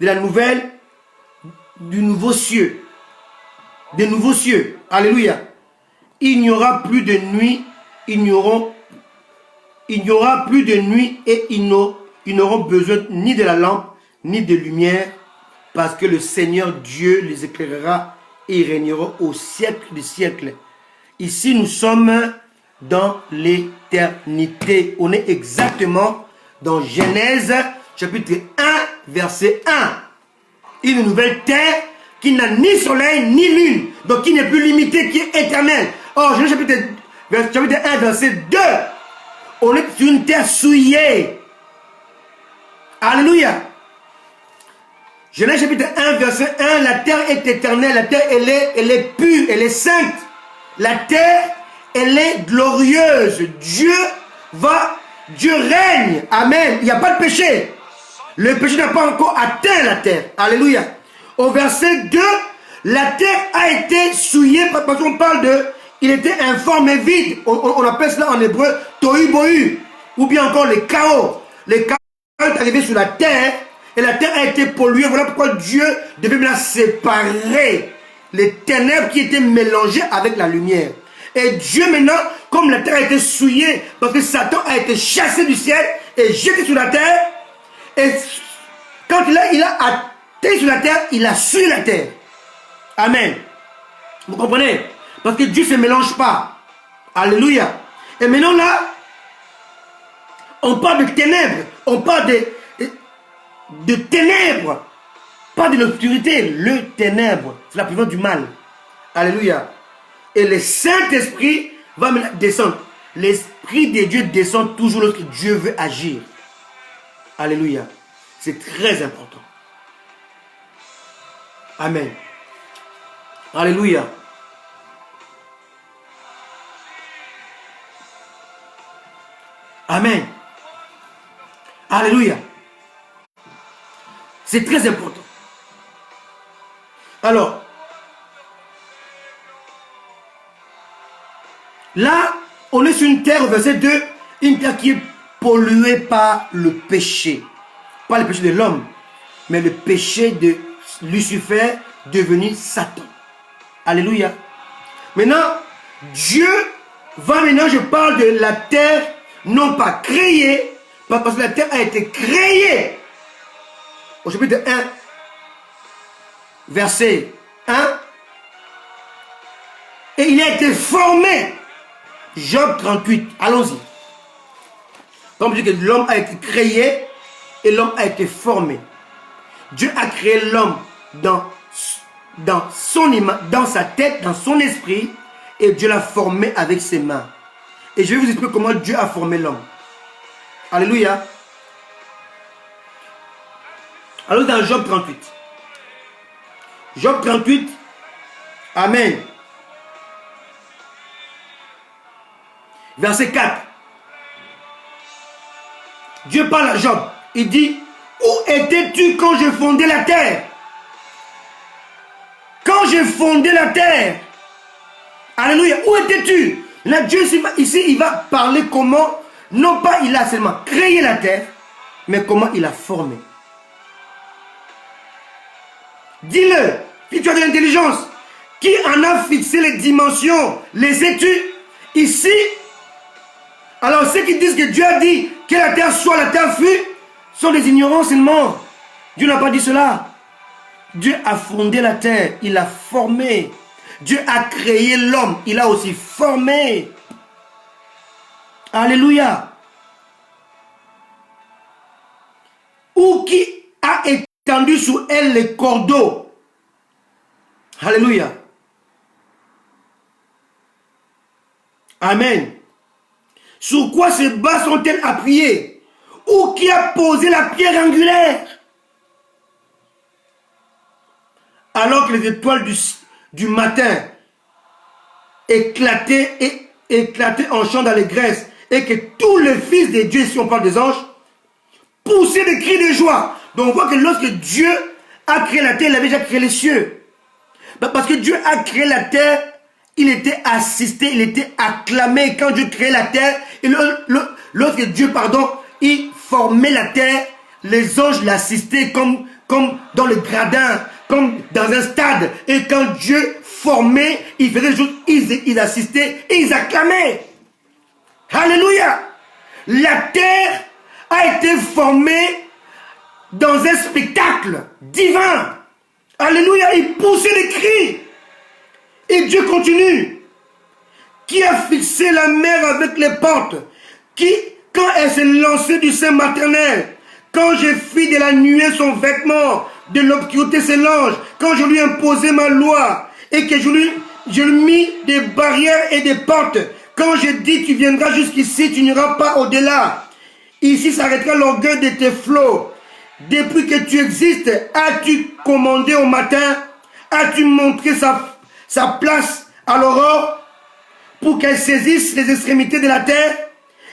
du nouveau cieux, des nouveaux cieux. Alléluia. Il n'y aura plus de nuit, il n'y aura plus de nuit et ils n'auront besoin ni de la lampe, ni de lumière, parce que le Seigneur Dieu les éclairera et ils régneront au siècle des siècles. Ici, nous sommes dans l'éternité. On est exactement dans Genèse, chapitre 1, verset 1. Une nouvelle terre qui n'a ni soleil ni lune, donc qui n'est plus limitée, qui est éternelle. Or, Genèse chapitre 1, verset 2, on est sur une terre souillée. Alléluia. Genèse chapitre 1, verset 1, la terre est éternelle, la terre elle est pure, elle est sainte. La terre, elle est glorieuse. Dieu règne. Amen. Il n'y a pas de péché. Le péché n'a pas encore atteint la terre. Alléluia. Au verset 2, la terre a été souillée parce qu'on parle de, il était informe et vide. On appelle cela en hébreu Tohu Bohu. Ou bien encore le chaos. Le chaos est arrivé sur la terre et la terre a été polluée. Voilà pourquoi Dieu devait maintenant séparer les ténèbres qui étaient mélangées avec la lumière. Et Dieu maintenant, comme la terre a été souillée, parce que Satan a été chassé du ciel et jeté sur la terre, et quand il a atterri sur la terre, il a souillé la terre. Amen. Vous comprenez? Parce que Dieu ne se mélange pas. Alléluia. Et maintenant là, on parle de ténèbres, on parle de ténèbres. Pas de l'obscurité, le ténèbre. C'est la puissance du mal. Alléluia. Et le Saint-Esprit va descendre. L'Esprit de Dieu descend toujours lorsque Dieu veut agir. Alléluia. C'est très important. Amen. Alléluia. Amen. Alléluia. C'est très important. Alors, là, on est sur une terre, verset 2, une terre qui est polluée par le péché. Pas le péché de l'homme, mais le péché de Lucifer devenu Satan. Alléluia. Maintenant, Dieu va maintenant, je parle de la terre, non pas créée, parce que la terre a été créée. Au chapitre 1, verset 1, et il a été formé. Job 38, allons-y. Donc, on dit que l'homme a été créé et l'homme a été formé. Dieu a créé l'homme dans son image, dans sa tête, dans son esprit, et Dieu l'a formé avec ses mains. Et je vais vous expliquer comment Dieu a formé l'homme. Alléluia. Alors dans Job 38. Job 38. Amen. Verset 4. Dieu parle à Job. Il dit, où étais-tu quand je fondais la terre? Quand j'ai fondé la terre. Alléluia. Où étais-tu? Là, Dieu ici, il va parler comment, non pas il a seulement créé la terre, mais comment il a formé. Dis-le, si tu as de l'intelligence, qui en a fixé les dimensions, les études, ici. Alors ceux qui disent que Dieu a dit que la terre soit, la terre fut, sont des ignorants seulement. Dieu n'a pas dit cela. Dieu a fondé la terre, il a formé. Dieu a créé l'homme, il a aussi formé. Alléluia. Ou qui a étendu sur elle les cordeaux. Alléluia. Amen. Sur quoi ces bas sont-elles appuyées? Ou qui a posé la pierre angulaire? Alors que les étoiles du matin éclataient en chant dans les grèces, et que tous les fils de Dieu, si on parle des anges, poussaient des cris de joie. Donc on voit que lorsque Dieu a créé la terre, il avait déjà créé les cieux. Parce que Dieu a créé la terre, il était assisté, il était acclamé. Quand Dieu créait la terre, et lorsque Dieu, il formait la terre, les anges l'assistaient comme dans le gradin, comme dans un stade. Et quand Dieu formait, il faisait des choses, ils assistaient et ils acclamaient. Alléluia. La terre a été formée dans un spectacle divin. Alléluia. Il poussait des cris. Et Dieu continue. Qui a fixé la mer avec les portes? Qui, quand elle s'est lancée du sein maternel, quand j'ai fait de la nuée son vêtement, de l'obscurité ses langes, quand je lui ai imposé ma loi, et que je lui mis des barrières et des portes, quand je dis tu viendras jusqu'ici, tu n'iras pas au-delà. Ici s'arrêtera l'orgueil de tes flots. Depuis que tu existes, as-tu commandé au matin? As-tu montré sa place à l'aurore pour qu'elle saisisse les extrémités de la terre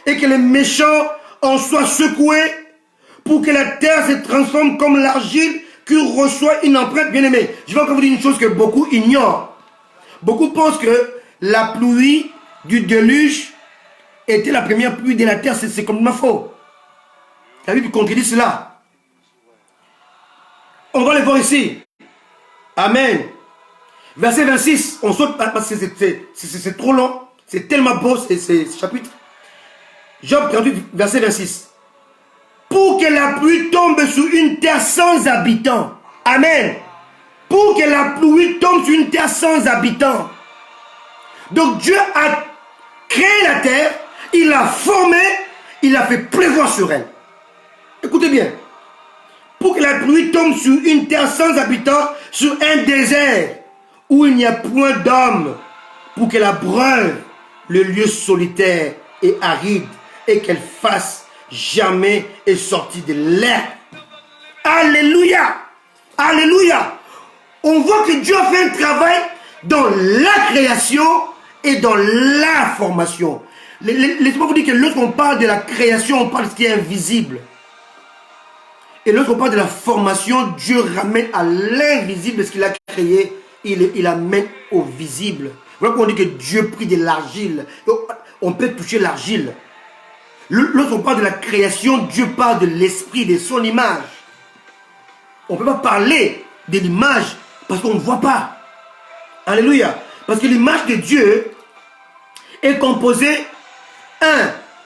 et que les méchants en soient secoués, pour que la terre se transforme comme l'argile qui reçoit une empreinte? Bien-aimé, je vais encore vous dire une chose que beaucoup ignorent. Beaucoup pensent que la pluie du déluge était la première pluie de la terre. C'est complètement faux. La Bible contredit cela. On va le voir ici. Amen. Verset 26, on saute parce que c'est trop long. C'est tellement beau ce chapitre. Job 38, verset 26. Pour que la pluie tombe sur une terre sans habitants. Amen. Pour que la pluie tombe sur une terre sans habitants. Donc Dieu a créé la terre, il l'a formée, il a fait pleuvoir sur elle. Écoutez bien. pour que la pluie tombe sur une terre sans habitants, sur un désert, où il n'y a point d'homme, pour qu'elle abreuve le lieu solitaire et aride, et qu'elle fasse jamais et sortir de l'herbe. Alléluia! Alléluia! On voit que Dieu a fait un travail dans la création et dans la formation. Laissez-moi vous dire que lorsqu'on parle de la création, on parle de ce qui est invisible. Et lorsqu'on parle de la formation, Dieu ramène à l'invisible ce qu'il a créé, il amène au visible. Voilà pourquoi on dit que Dieu prit de l'argile. On peut toucher l'argile. Lorsqu'on parle de la création, Dieu parle de l'esprit, de son image. On ne peut pas parler de l'image parce qu'on ne voit pas. Alléluia. Parce que l'image de Dieu est composée,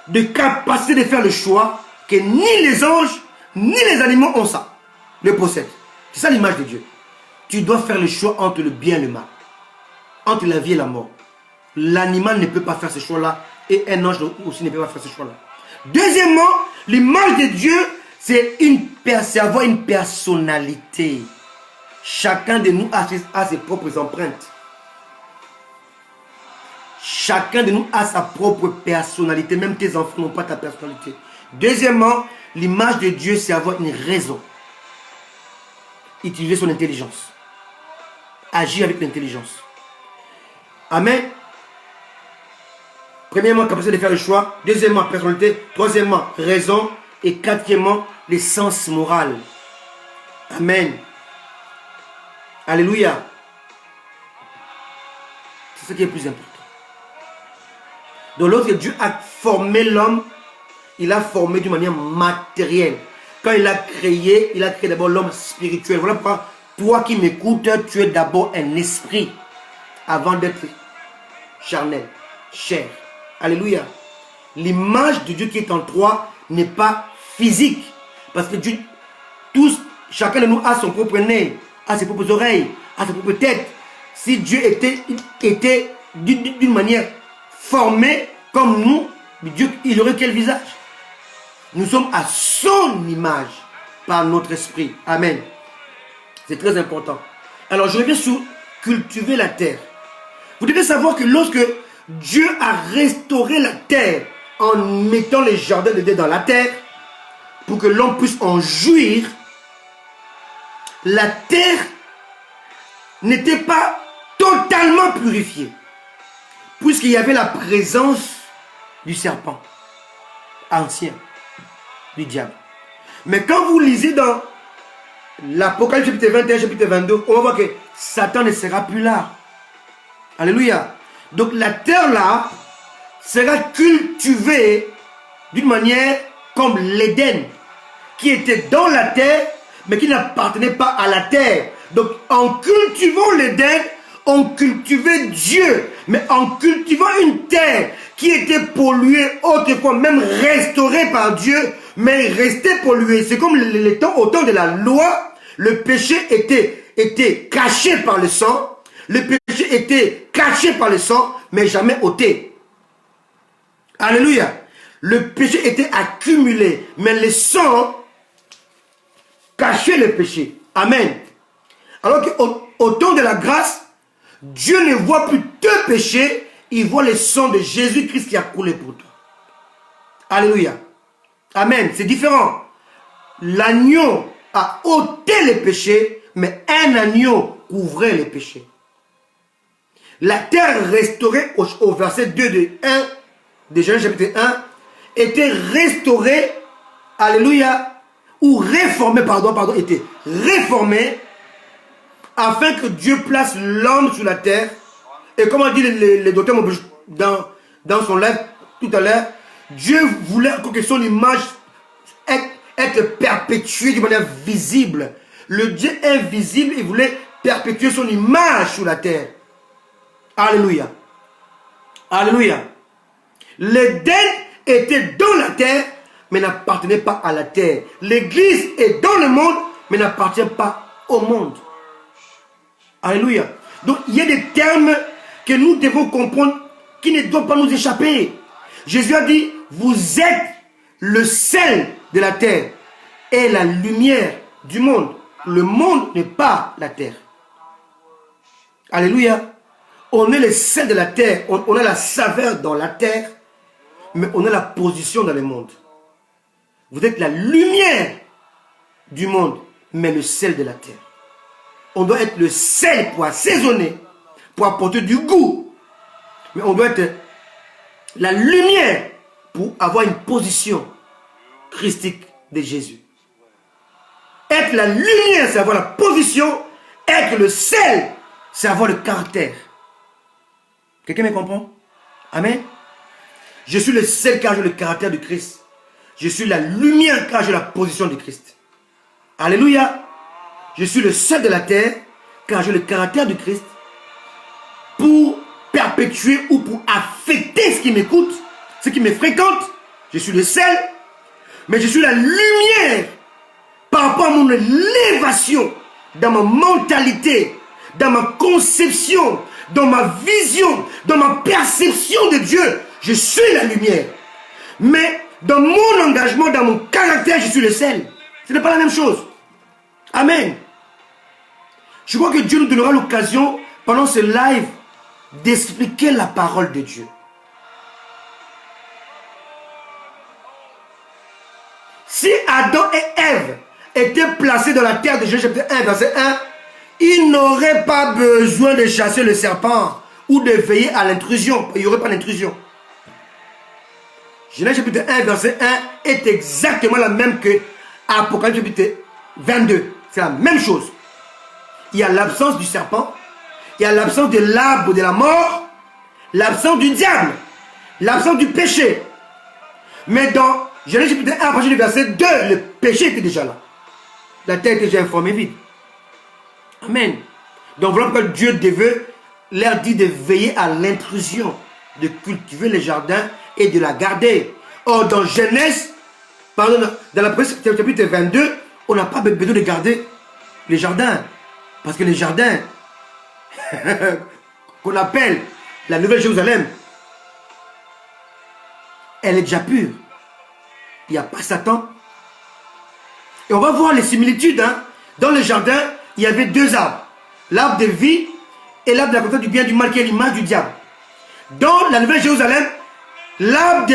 de capacité de faire le choix que ni les anges, ni les animaux ont ça, le possèdent. C'est ça l'image de Dieu. Tu dois faire le choix entre le bien et le mal. Entre la vie et la mort. L'animal ne peut pas faire ce choix-là et un ange aussi ne peut pas faire ce choix-là. Deuxièmement, l'image de Dieu, c'est avoir une personnalité. Chacun de nous a ses propres empreintes. Chacun de nous a sa propre personnalité. Même tes enfants n'ont pas ta personnalité. Deuxièmement, l'image de Dieu, c'est avoir une raison. Utiliser son intelligence. Agir avec l'intelligence. Amen. Premièrement, capacité de faire le choix. Deuxièmement, personnalité. Troisièmement, raison. Et quatrièmement, l'essence morale. Amen. Alléluia. C'est ce qui est plus important. Donc lorsque Dieu a formé l'homme, il a formé d'une manière matérielle. Quand il a créé d'abord l'homme spirituel. Voilà pourquoi toi qui m'écoutes, tu es d'abord un esprit avant d'être charnel, chair. Alléluia. L'image de Dieu qui est en toi n'est pas physique. Parce que Dieu, chacun de nous a son propre nez, a ses propres oreilles, a sa propre tête. Si Dieu était d'une manière formé comme nous, Dieu, il aurait quel visage? Nous sommes à son image par notre esprit. Amen. C'est très important. Alors je reviens sur cultiver la terre. Vous devez savoir que lorsque Dieu a restauré la terre en mettant les jardins d'Éden dans la terre pour que l'homme puisse en jouir, la terre n'était pas totalement purifiée. Puisqu'il y avait la présence du serpent ancien, du diable. Mais quand vous lisez dans l'Apocalypse chapitre 21, chapitre 22, on va voir que Satan ne sera plus là. Alléluia. Donc la terre là sera cultivée d'une manière comme l'Éden, qui était dans la terre, mais qui n'appartenait pas à la terre. Donc en cultivant l'Éden, on cultivait Dieu, mais en cultivant une terre qui était polluée autrefois, même restaurée par Dieu, mais restait polluée. C'est comme au temps de la loi, le péché était caché par le sang, le péché était caché par le sang, mais jamais ôté. Alléluia. Le péché était accumulé, mais le sang cachait le péché. Amen. Alors qu'au temps de la grâce, Dieu ne voit plus tes péchés, il voit le sang de Jésus-Christ qui a coulé pour toi. Alléluia. Amen. C'est différent. L'agneau a ôté les péchés, mais un agneau couvrait les péchés. La terre restaurée au verset 2 de 1, de Genèse chapitre 1, était restaurée, alléluia, ou réformée, était réformée, afin que Dieu place l'homme sur la terre. Et comme a dit le docteur dans son livre tout à l'heure, Dieu voulait que son image être perpétuée de manière visible. Le Dieu invisible, il voulait perpétuer son image sur la terre. Alléluia. Alléluia. L'Éden était dans la terre, mais n'appartenait pas à la terre. L'église est dans le monde, mais n'appartient pas au monde. Alléluia. Donc il y a des termes que nous devons comprendre qui ne doivent pas nous échapper. Jésus a dit, vous êtes le sel de la terre et la lumière du monde. Le monde n'est pas la terre. Alléluia. On est le sel de la terre. On a la saveur dans la terre. Mais on a la position dans le monde. Vous êtes la lumière du monde, mais le sel de la terre. On doit être le sel pour assaisonner, pour apporter du goût. Mais on doit être la lumière pour avoir une position christique de Jésus. Être la lumière, c'est avoir la position. Être le sel, c'est avoir le caractère. Quelqu'un me comprend? Amen. Je suis le sel car j'ai le caractère du Christ. Je suis la lumière car j'ai la position du Christ. Alléluia. Je suis le sel de la terre car j'ai le caractère du Christ pour perpétuer ou pour affecter ce qui m'écoute, ce qui me fréquente. Je suis le sel, mais je suis la lumière par rapport à mon élévation dans ma mentalité, dans ma conception, dans ma vision, dans ma perception de Dieu. Je suis la lumière. Mais dans mon engagement, dans mon caractère, je suis le sel. Ce n'est pas la même chose. Amen. Je crois que Dieu nous donnera l'occasion, pendant ce live, d'expliquer la parole de Dieu. Si Adam et Ève étaient placés dans la terre de Genèse chapitre 1, verset 1, ils n'auraient pas besoin de chasser le serpent ou de veiller à l'intrusion. Il n'y aurait pas d'intrusion. Genèse chapitre 1, verset 1 est exactement la même que Apocalypse chapitre 22. C'est la même chose. Il y a l'absence du serpent, il y a l'absence de l'arbre de la mort, l'absence du diable, l'absence du péché. Mais dans Genèse chapitre 1, à partir du verset 2, le péché était déjà là. La terre était déjà informée vide. Amen. Donc voilà pourquoi Dieu devait leur dire de veiller à l'intrusion, de cultiver les jardins et de la garder. Or dans Genèse, pardon, dans la chapitre 22, on n'a pas besoin de garder les jardins. Parce que les jardins qu'on appelle la Nouvelle Jérusalem, elle est déjà pure. Il n'y a pas Satan. Et on va voir les similitudes. Dans le jardin, il y avait deux arbres. L'arbre de vie et l'arbre de la connaissance du bien et du mal qui est l'image du diable. Dans la Nouvelle Jérusalem, l'arbre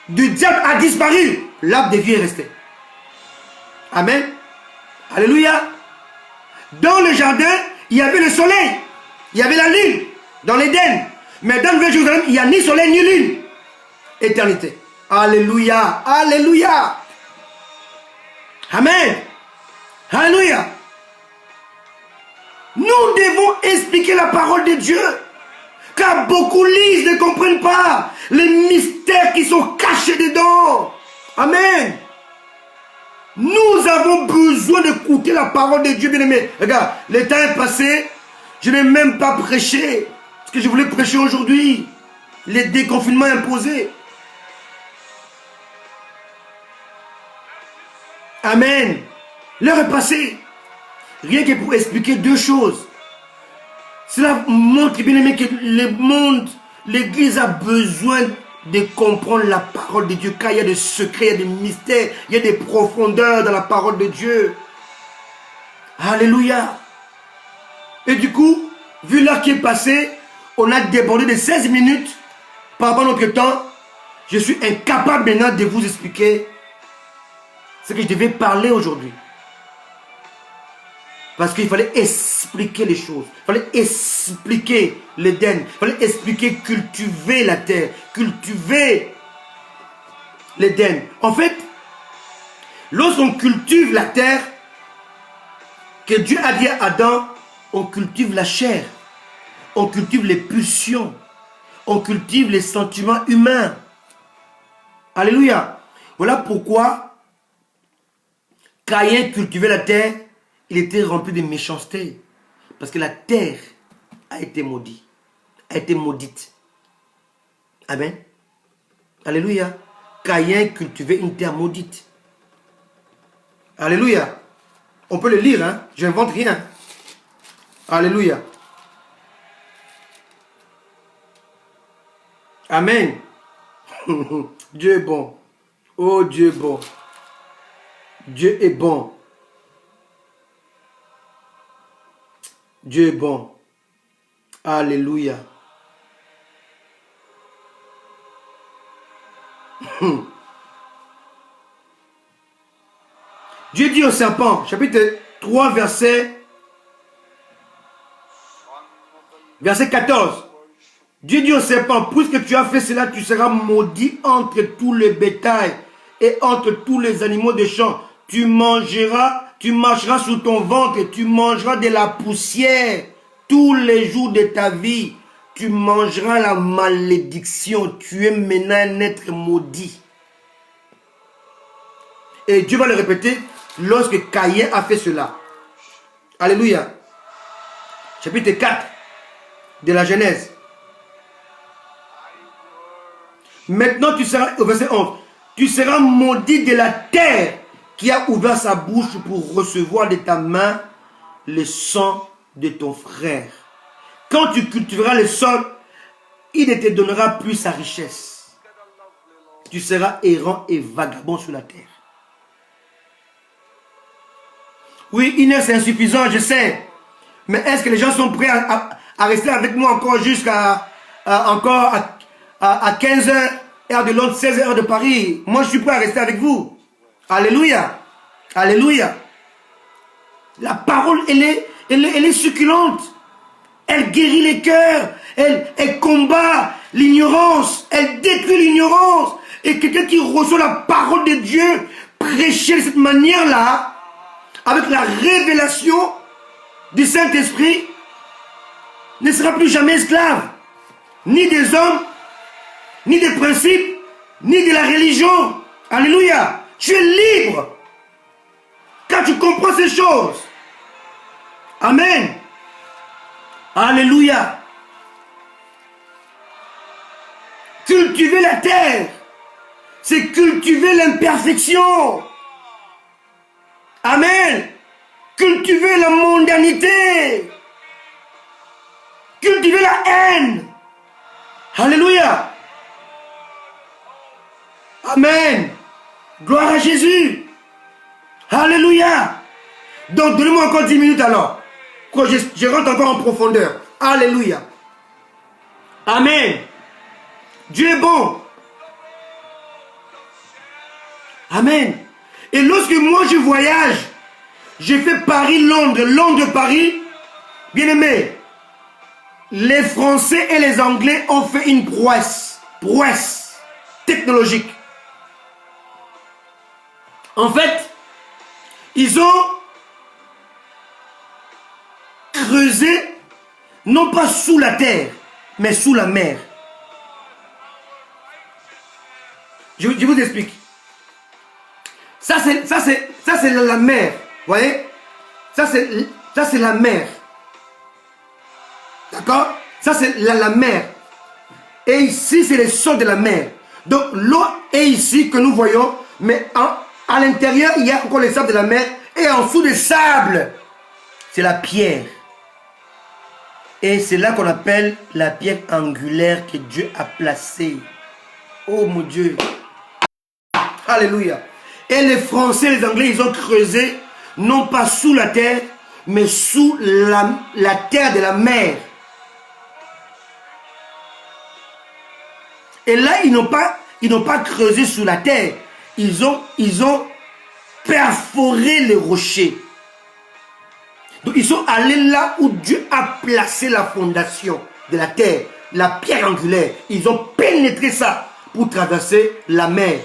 du diable a disparu. L'arbre de vie est resté. Amen. Alléluia. Dans le jardin, il y avait le soleil. Il y avait la lune. Dans l'Éden. Mais dans la Nouvelle Jérusalem, il n'y a ni soleil ni lune. Éternité. Alléluia. Alléluia. Amen. Alléluia. Nous devons expliquer la parole de Dieu. Car beaucoup lisent, ne comprennent pas les mystères qui sont cachés dedans. Amen. Nous avons besoin d'écouter la parole de Dieu, bien-aimé. Regarde, le temps est passé. Je n'ai même pas prêché ce que je voulais prêcher aujourd'hui. Les déconfinements imposés. Amen. L'heure est passée. Rien que pour expliquer deux choses. Cela montre, bien aimé, que le monde, l'Église a besoin de comprendre la parole de Dieu. Car il y a des secrets, il y a des mystères, il y a des profondeurs dans la parole de Dieu. Alléluia. Et du coup, vu l'heure qui est passée, on a débordé de 16 minutes par rapport à notre temps. Je suis incapable maintenant de vous expliquer ce que je devais parler aujourd'hui. Parce qu'il fallait expliquer les choses. Il fallait expliquer l'Éden. Il fallait expliquer, cultiver la terre. Cultiver l'Éden. En fait, lorsqu'on cultive la terre, que Dieu a dit à Adam, on cultive la chair. On cultive les pulsions. On cultive les sentiments humains. Alléluia. Voilà pourquoi Caïn cultivait la terre. Il était rempli de méchanceté. Parce que la terre a été maudite. A été maudite. Amen. Alléluia. Caïn cultivait une terre maudite. Alléluia. On peut le lire, hein. Je n'invente rien. Alléluia. Amen. Dieu est bon. Oh, Dieu est bon. Dieu est bon. Dieu est bon. Alléluia. Dieu dit au serpent, chapitre 3, verset 14. Dieu dit au serpent, puisque tu as fait cela, tu seras maudit entre tout le bétail et entre tous les animaux des champs. Tu marcheras sur ton ventre et tu mangeras de la poussière tous les jours de ta vie. Tu mangeras la malédiction. Tu es maintenant un être maudit. Et Dieu va le répéter lorsque Caïn a fait cela. Alléluia. Chapitre 4 de la Genèse. Maintenant tu seras, au verset 11, tu seras maudit de la terre qui a ouvert sa bouche pour recevoir de ta main le sang de ton frère. Quand tu cultiveras le sol, il ne te donnera plus sa richesse. Tu seras errant et vagabond sur la terre. Oui, Inès, c'est insuffisant, je sais. Mais est-ce que les gens sont prêts à rester avec moi encore jusqu'à 15 heures, heure de Londres, 16 heures de Paris? Moi, je suis prêt à rester avec vous. Alléluia. Alléluia. La parole, elle est succulente. Elle guérit les cœurs. Elle combat l'ignorance. Elle détruit l'ignorance. Et quelqu'un qui reçoit la parole de Dieu, prêcher de cette manière-là, avec la révélation du Saint-Esprit, ne sera plus jamais esclave. Ni des hommes, ni des principes, ni de la religion. Alléluia. Tu es libre. Quand tu comprends ces choses. Amen. Alléluia. Cultiver la terre, c'est cultiver l'imperfection. Amen. Cultiver la mondanité. Cultiver la haine. Alléluia. Amen. Gloire à Jésus. Alléluia. Donc, donnez-moi encore 10 minutes alors. Que je rentre encore en profondeur. Alléluia. Amen. Dieu est bon. Amen. Et lorsque moi je voyage, je fais Paris-Londres, Londres-Paris, bien aimé, les Français et les Anglais ont fait une prouesse technologique. En fait, ils ont creusé, non pas sous la terre, mais sous la mer. Je vous explique. Ça c'est la mer. Vous voyez? Ça c'est la mer. D'accord? Ça c'est la mer. Et ici c'est le sol de la mer. Donc l'eau est ici que nous voyons. Mais à l'intérieur il y a encore les sables de la mer. Et en dessous des sables, c'est la pierre. Et c'est là qu'on appelle la pierre angulaire que Dieu a placée. Oh mon Dieu. Alléluia. Et les Français, les Anglais, ils ont creusé, non pas sous la terre, mais sous la terre de la mer. Et là, ils n'ont pas creusé sous la terre. Ils ont perforé les rochers. Donc, ils sont allés là où Dieu a placé la fondation de la terre, la pierre angulaire. Ils ont pénétré ça pour traverser la mer.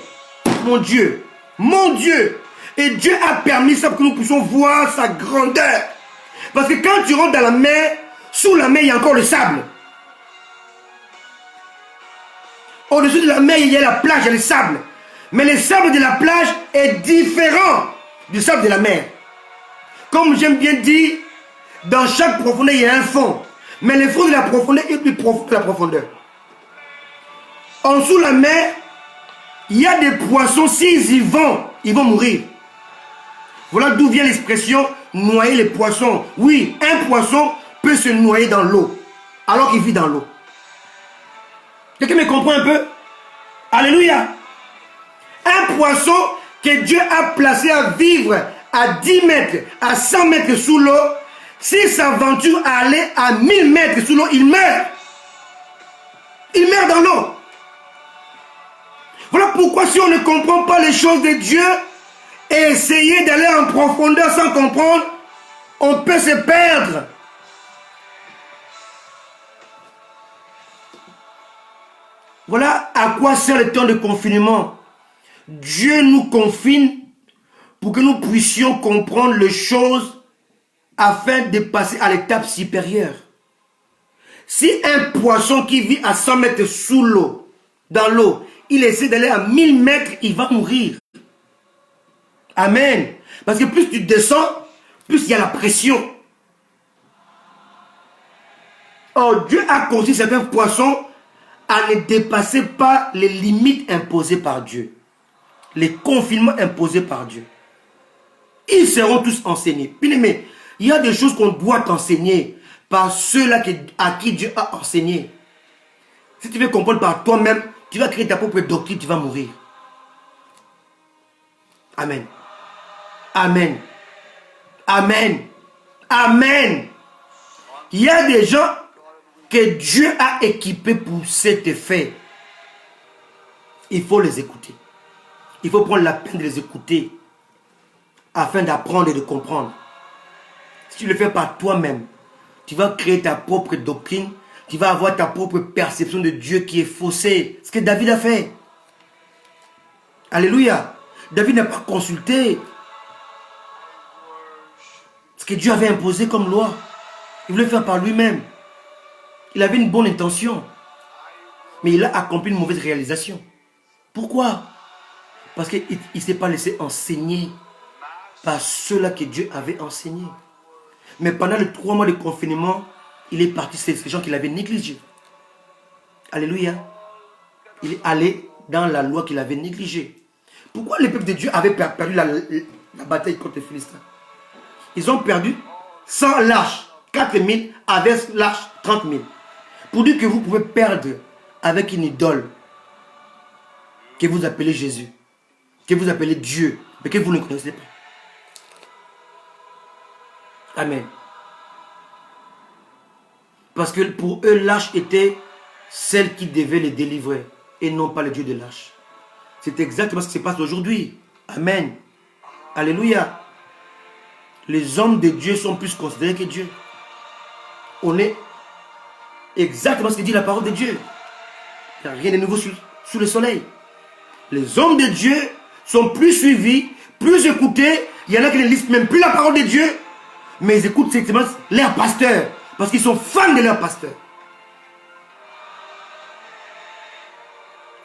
Mon Dieu. Mon Dieu. Et Dieu a permis ça pour que nous puissions voir sa grandeur. Parce que quand tu rentres dans la mer, sous la mer, il y a encore le sable. Au-dessus de la mer, il y a la plage, il y a le sable. Mais le sable de la plage est différent du sable de la mer. Comme j'aime bien dire, dans chaque profondeur, il y a un fond. Mais le fond de la profondeur est plus profond que la profondeur. En dessous de la mer, il y a des poissons, s'ils y vont, ils vont mourir. Voilà d'où vient l'expression noyer les poissons. Oui, un poisson peut se noyer dans l'eau, alors qu'il vit dans l'eau. Quelqu'un me comprend un peu? Alléluia. Un poisson que Dieu a placé à vivre à 10 mètres, à 100 mètres sous l'eau, s'il s'aventure à aller à 1000 mètres sous l'eau, il meurt. Il meurt dans l'eau. Voilà pourquoi si on ne comprend pas les choses de Dieu et essayer d'aller en profondeur sans comprendre, on peut se perdre. Voilà à quoi sert le temps de confinement. Dieu nous confine pour que nous puissions comprendre les choses afin de passer à l'étape supérieure. Si un poisson qui vit à 100 mètres sous l'eau, dans l'eau, il essaie d'aller à 1000 mètres, il va mourir. Amen. Parce que plus tu descends, plus il y a la pression. Or, Dieu a conçu certains poissons à ne dépasser pas les limites imposées par Dieu. Les confinements imposés par Dieu. Ils seront tous enseignés. Mais il y a des choses qu'on doit enseigner par ceux-là à qui Dieu a enseigné. Si tu veux comprendre par toi-même, tu vas créer ta propre doctrine, tu vas mourir. Amen. Amen. Amen. Amen. Il y a des gens que Dieu a équipés pour cet effet. Il faut les écouter. Il faut prendre la peine de les écouter afin d'apprendre et de comprendre. Si tu le fais par toi-même, tu vas créer ta propre doctrine, tu vas avoir ta propre perception de Dieu qui est faussée. Ce que David a fait. Alléluia. David n'a pas consulté ce que Dieu avait imposé comme loi. Il voulait faire par lui-même. Il avait une bonne intention. Mais il a accompli une mauvaise réalisation. Pourquoi? Parce qu'il ne s'est pas laissé enseigner par ceux-là que Dieu avait enseigné. Mais pendant les 3 mois de confinement, il est parti, c'est ces gens qu'il avait négligés. Alléluia. Il est allé dans la loi qu'il avait négligée. Pourquoi le peuple de Dieu avait perdu la bataille contre les Philistins? Ils ont perdu 100 lâches, 4000 avec lâches 30 000. Pour dire que vous pouvez perdre avec une idole que vous appelez Jésus, que vous appelez Dieu, mais que vous ne connaissez pas. Amen. Parce que pour eux, lâche était celle qui devait les délivrer et non pas le Dieu de lâche. C'est exactement ce qui se passe aujourd'hui. Amen. Alléluia. Les hommes de Dieu sont plus considérés que Dieu. On est exactement ce que dit la parole de Dieu. Il n'y a rien de nouveau sous le soleil. Les hommes de Dieu sont plus suivis, plus écoutés. Il y en a qui ne lisent même plus la parole de Dieu, mais ils écoutent simplement leur pasteur, parce qu'ils sont fans de leur pasteur.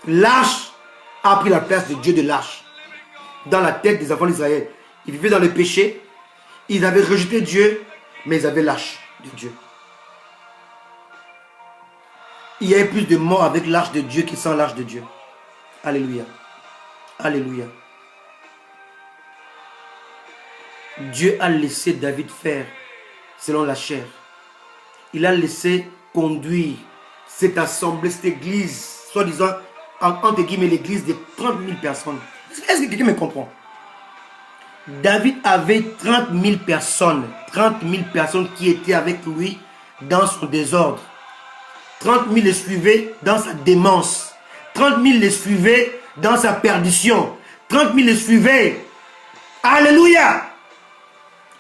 Lâche a pris la place de Dieu de lâche dans la tête des enfants d'Israël. Ils vivaient dans le péché, ils avaient rejeté Dieu, mais ils avaient lâche de Dieu. Il y avait plus de morts avec l'arche de Dieu que sans l'arche de Dieu. Alléluia. Alléluia. Dieu a laissé David faire selon la chair. Il a laissé conduire cette assemblée, cette église, soi-disant, entre guillemets, l'église de 30 000 personnes. Est-ce que quelqu'un me comprend? David avait 30 000 personnes qui étaient avec lui dans son désordre. 30 000 les suivaient dans sa démence. 30 000 les suivaient dans sa perdition. 30 000 les suivaient. Alléluia.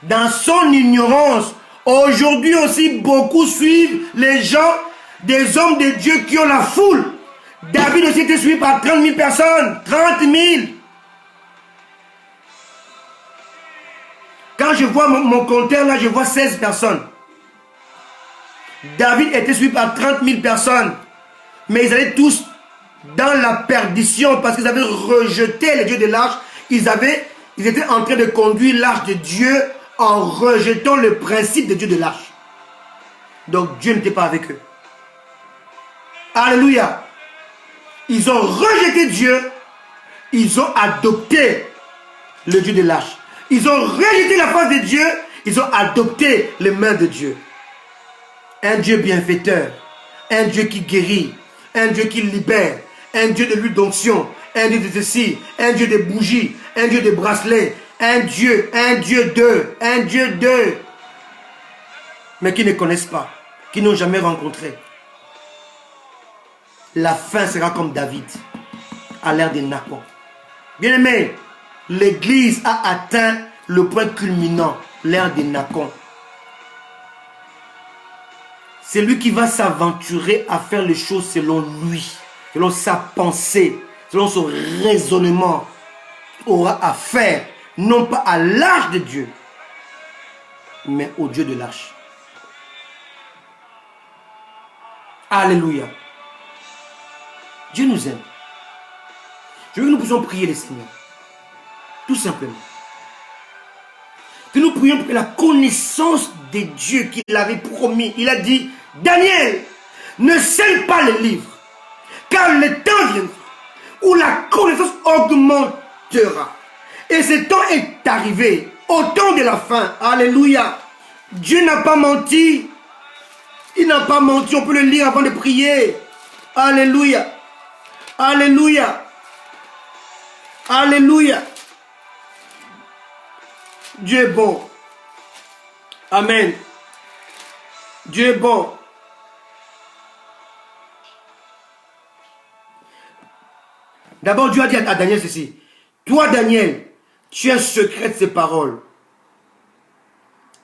Dans son ignorance. Aujourd'hui aussi, beaucoup suivent les gens, des hommes de Dieu qui ont la foule. David aussi était suivi par 30 000 personnes. 30 000. Quand je vois mon compteur là, je vois 16 personnes. David était suivi par 30 000 personnes. Mais ils allaient tous dans la perdition parce qu'ils avaient rejeté le Dieu de l'arche. Ils étaient en train de conduire l'arche de Dieu en rejetant le principe de Dieu de l'arche. Donc Dieu n'était pas avec eux. Alléluia. Ils ont rejeté Dieu. Ils ont adopté le Dieu de l'arche. Ils ont rejeté la face de Dieu. Ils ont adopté les mains de Dieu. Un Dieu bienfaiteur, un Dieu qui guérit, un Dieu qui libère, un Dieu de l'huile d'onction, un Dieu de ceci, un Dieu de bougies, un Dieu de bracelets, un Dieu d'eux. mais qui ne connaissent pas, qui n'ont jamais rencontré. La fin sera comme David, à l'ère des Nacon. Bien aimé, l'église a atteint le point culminant, l'ère des Nacon. C'est lui qui va s'aventurer à faire les choses selon lui, selon sa pensée, selon son raisonnement. Aura à faire, non pas à l'arche de Dieu, mais au Dieu de l'arche. Alléluia. Dieu nous aime. Je veux que nous puissions prier le Seigneur. Tout simplement. Que nous prions pour que la connaissance de Dieu qu'il avait promis. Il a dit, Daniel, ne scelle pas les livres, car le temps viendra où la connaissance augmentera. Et ce temps est arrivé, au temps de la fin. Alléluia. Dieu n'a pas menti. Il n'a pas menti. On peut le lire avant de prier. Alléluia. Alléluia. Alléluia. Dieu est bon. Amen. Dieu est bon. D'abord, Dieu a dit à Daniel ceci. Toi, Daniel, tu as secret de ces paroles.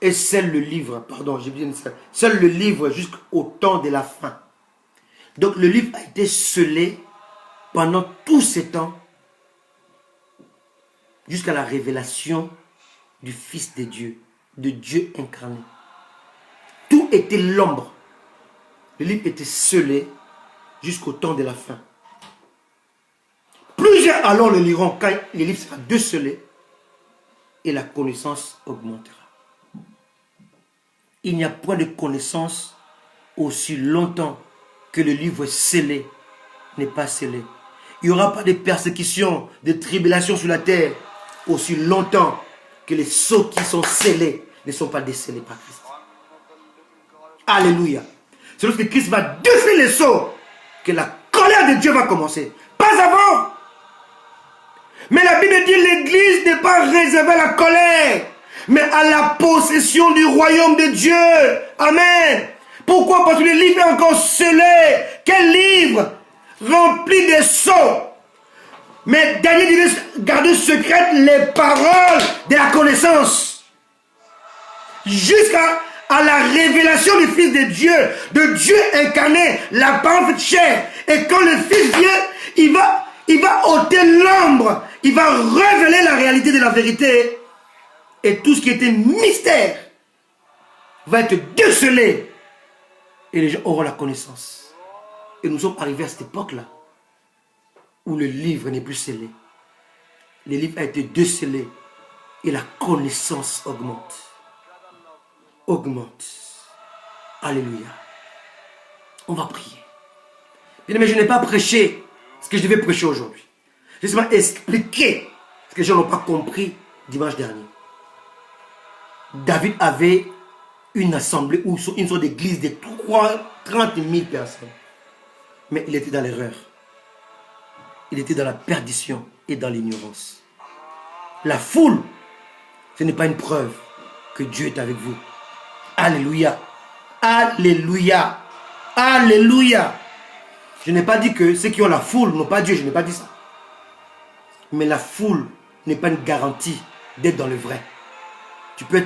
Et scelle le livre. Pardon, j'ai bien dit ça. Scelle le livre jusqu'au temps de la fin. Donc, le livre a été scellé pendant tout ce temps jusqu'à la révélation du Fils de Dieu incarné. Tout était l'ombre. Le livre était scellé jusqu'au temps de la fin. Plusieurs alors le liront quand le livre sera décelé et la connaissance augmentera. Il n'y a point de connaissance aussi longtemps que le livre scellé n'est pas scellé. Il n'y aura pas de persécution, de tribulation sur la terre aussi longtemps que les sceaux qui sont scellés ne sont pas décellés par Christ. Alléluia. C'est lorsque Christ va déceler les sceaux que la colère de Dieu va commencer. Pas avant. Mais la Bible dit l'église n'est pas réservée à la colère, mais à la possession du royaume de Dieu. Amen. Pourquoi? Parce que le livre est encore scellé. Quel livre? Rempli de sceaux. Mais Daniel devait garder secrètes les paroles de la connaissance. Jusqu'à la révélation du Fils de Dieu incarné, la parole faite chair. Et quand le Fils vient, il va ôter l'ombre. Il va révéler la réalité de la vérité. Et tout ce qui était mystère va être décelé. Et les gens auront la connaissance. Et nous sommes arrivés à cette époque-là où le livre n'est plus scellé. Le livre a été décelé. Et la connaissance augmente. Augmente. Alléluia. On va prier. Mais je n'ai pas prêché ce que je devais prêcher aujourd'hui. J'ai seulement expliqué ce que les gens n'ont pas compris dimanche dernier. David avait une assemblée ou une sorte d'église de 30 000 personnes. Mais il était dans l'erreur. Il était dans la perdition et dans l'ignorance. La foule, ce n'est pas une preuve que Dieu est avec vous. Alléluia. Alléluia. Alléluia. Je n'ai pas dit que ceux qui ont la foule n'ont pas Dieu. Je n'ai pas dit ça. Mais la foule n'est pas une garantie d'être dans le vrai. Tu peux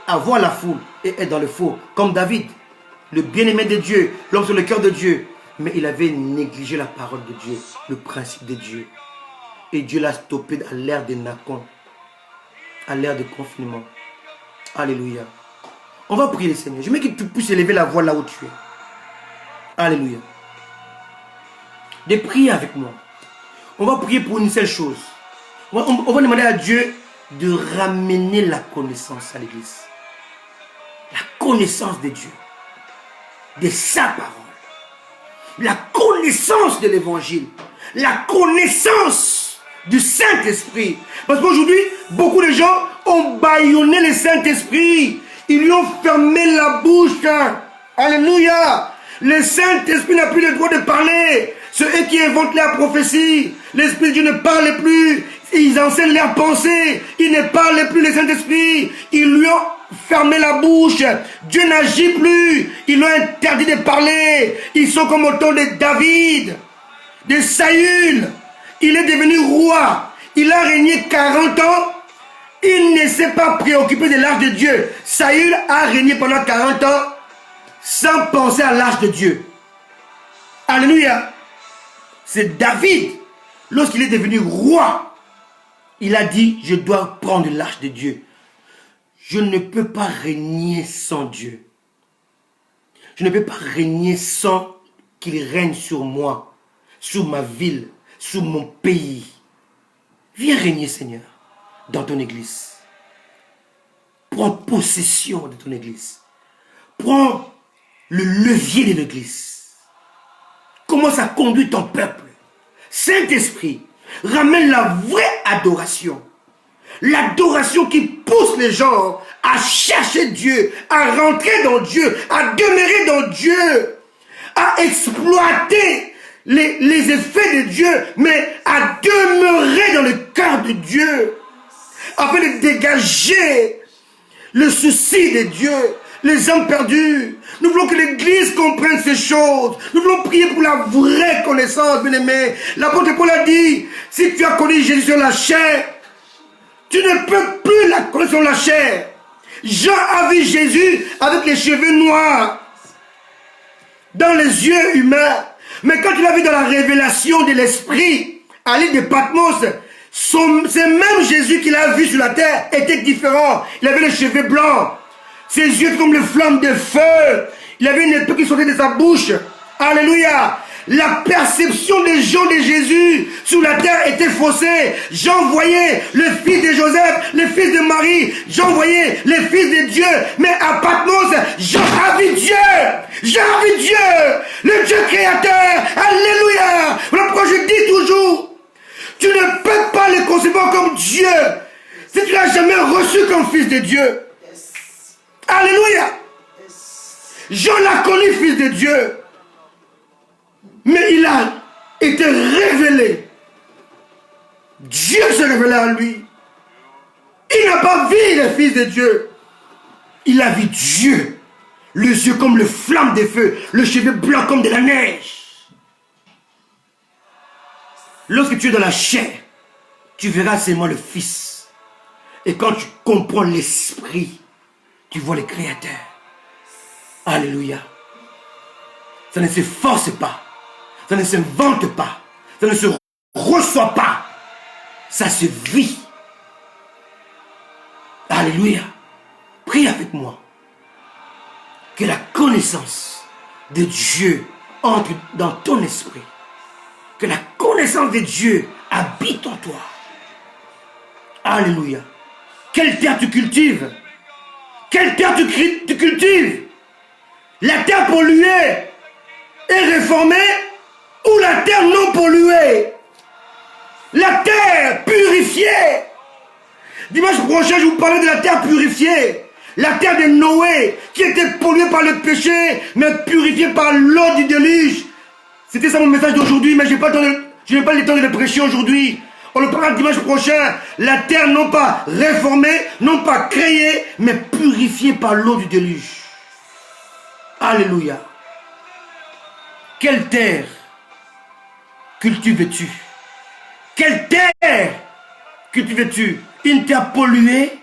avoir la foule et être dans le faux. Comme David, le bien-aimé de Dieu, l'homme sur le cœur de Dieu. Mais il avait négligé la parole de Dieu, le principe de Dieu. Et Dieu l'a stoppé à l'ère des Nacon, à l'ère de confinement. Alléluia. On va prier le Seigneur. Je veux que tu puisses élever la voix là où tu es. Alléluia. De prier avec moi. On va prier pour une seule chose. On va demander à Dieu de ramener la connaissance à l'église. La connaissance de Dieu. De sa parole. La connaissance de l'évangile. La connaissance du Saint-Esprit. Parce qu'aujourd'hui, beaucoup de gens ont bâillonné le Saint-Esprit. Ils lui ont fermé la bouche. Alléluia. Le Saint-Esprit n'a plus le droit de parler. C'est eux qui inventent la prophétie. L'Esprit de Dieu ne parle plus. Ils enseignent leurs pensées. Ils ne parlent plus, les Saint-Esprit. Ils lui ont fermé la bouche. Dieu n'agit plus. Ils lui ont interdit de parler. Ils sont comme au temps de David, de Saül. Il est devenu roi. Il a régné 40 ans. Il ne s'est pas préoccupé de l'arche de Dieu. Saül a régné pendant 40 ans sans penser à l'arche de Dieu. Alléluia. C'est David, lorsqu'il est devenu roi, il a dit, je dois prendre l'arche de Dieu. Je ne peux pas régner sans Dieu. Je ne peux pas régner sans qu'il règne sur moi, sur ma ville, sur mon pays. Viens régner, Seigneur, dans ton église. Prends possession de ton église. Prends le levier de l'église. Commence à conduire ton peuple. Saint-Esprit, ramène la vraie adoration. L'adoration qui pousse les gens à chercher Dieu, à rentrer dans Dieu, à demeurer dans Dieu, à exploiter les effets de Dieu, mais à demeurer dans le cœur de Dieu, afin de dégager le souci de Dieu, les hommes perdus. Nous voulons que l'Église comprenne ces choses. Nous voulons prier pour la vraie connaissance, bien-aimés. L'apôtre Paul a dit, si tu as connu Jésus sur la chair, tu ne peux plus la connaître sur la chair. Jean a vu Jésus avec les cheveux noirs, dans les yeux humains. Mais quand il a vu dans la révélation de l'Esprit, à l'île de Patmos, c'est même Jésus qu'il a vu sur la terre était différent. Il avait les cheveux blancs. Ses yeux comme les flammes de feu. Il avait une épée qui sortait de sa bouche. Alléluia. La perception des gens de Jésus sur la terre était faussée. Jean voyait le fils de Joseph, le fils de Marie. Jean voyait le fils de Dieu. Mais à Patmos, Jean a vu Dieu. Jean a vu Dieu. Le Dieu créateur. Alléluia. Voilà pourquoi je dis toujours, tu ne peux pas le concevoir comme Dieu si tu n'as jamais reçu comme fils de Dieu. Alléluia. Jean l'a connu fils de Dieu. Mais il a été révélé. Dieu s'est révélé à lui. Il n'a pas vu le fils de Dieu. Il a vu Dieu. Les yeux comme le flamme de feu. Le cheveu blanc comme de la neige. Lorsque tu es dans la chair, tu verras seulement le Fils. Et quand tu comprends l'Esprit, tu vois le Créateur. Alléluia. Ça ne se force pas. Ça ne s'invente pas. Ça ne se reçoit pas. Ça se vit. Alléluia. Prie avec moi. Que la connaissance de Dieu entre dans ton esprit. Que la connaissance de Dieu habite en toi. Alléluia. Quelle terre tu cultives? Quelle terre tu cultives? La terre polluée et réformée ou la terre non polluée? La terre purifiée. Dimanche prochain, je vous parlerai de la terre purifiée. La terre de Noé, qui était polluée par le péché, mais purifiée par l'eau du déluge. C'était ça mon message d'aujourd'hui, mais je n'ai pas le temps de le prêcher aujourd'hui. On le parlera dimanche prochain. La terre non pas réformée, non pas créée, mais purifiée par l'eau du déluge. Alléluia. Quelle terre cultives-tu? Quelle terre cultives-tu? Une terre polluée?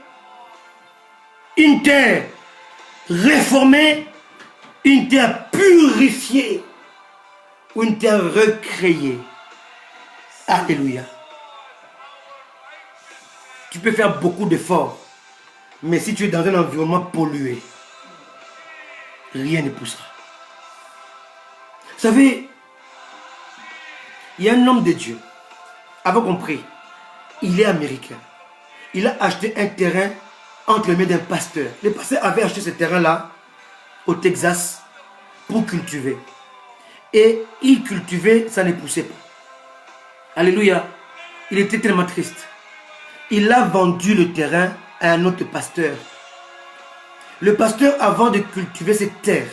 Une terre réformée? Une terre purifiée? Ou une terre recréée? Alléluia. Tu peux faire beaucoup d'efforts, mais si tu es dans un environnement pollué, rien ne poussera. Vous savez, il y a un homme de Dieu, avez compris, il est américain. Il a acheté un terrain entre les mains d'un pasteur. Le pasteur avait acheté ce terrain-là au Texas pour cultiver. Et il cultivait, ça ne poussait pas. Alléluia. Il était tellement triste. Il a vendu le terrain à un autre pasteur. Le pasteur, avant de cultiver cette terre,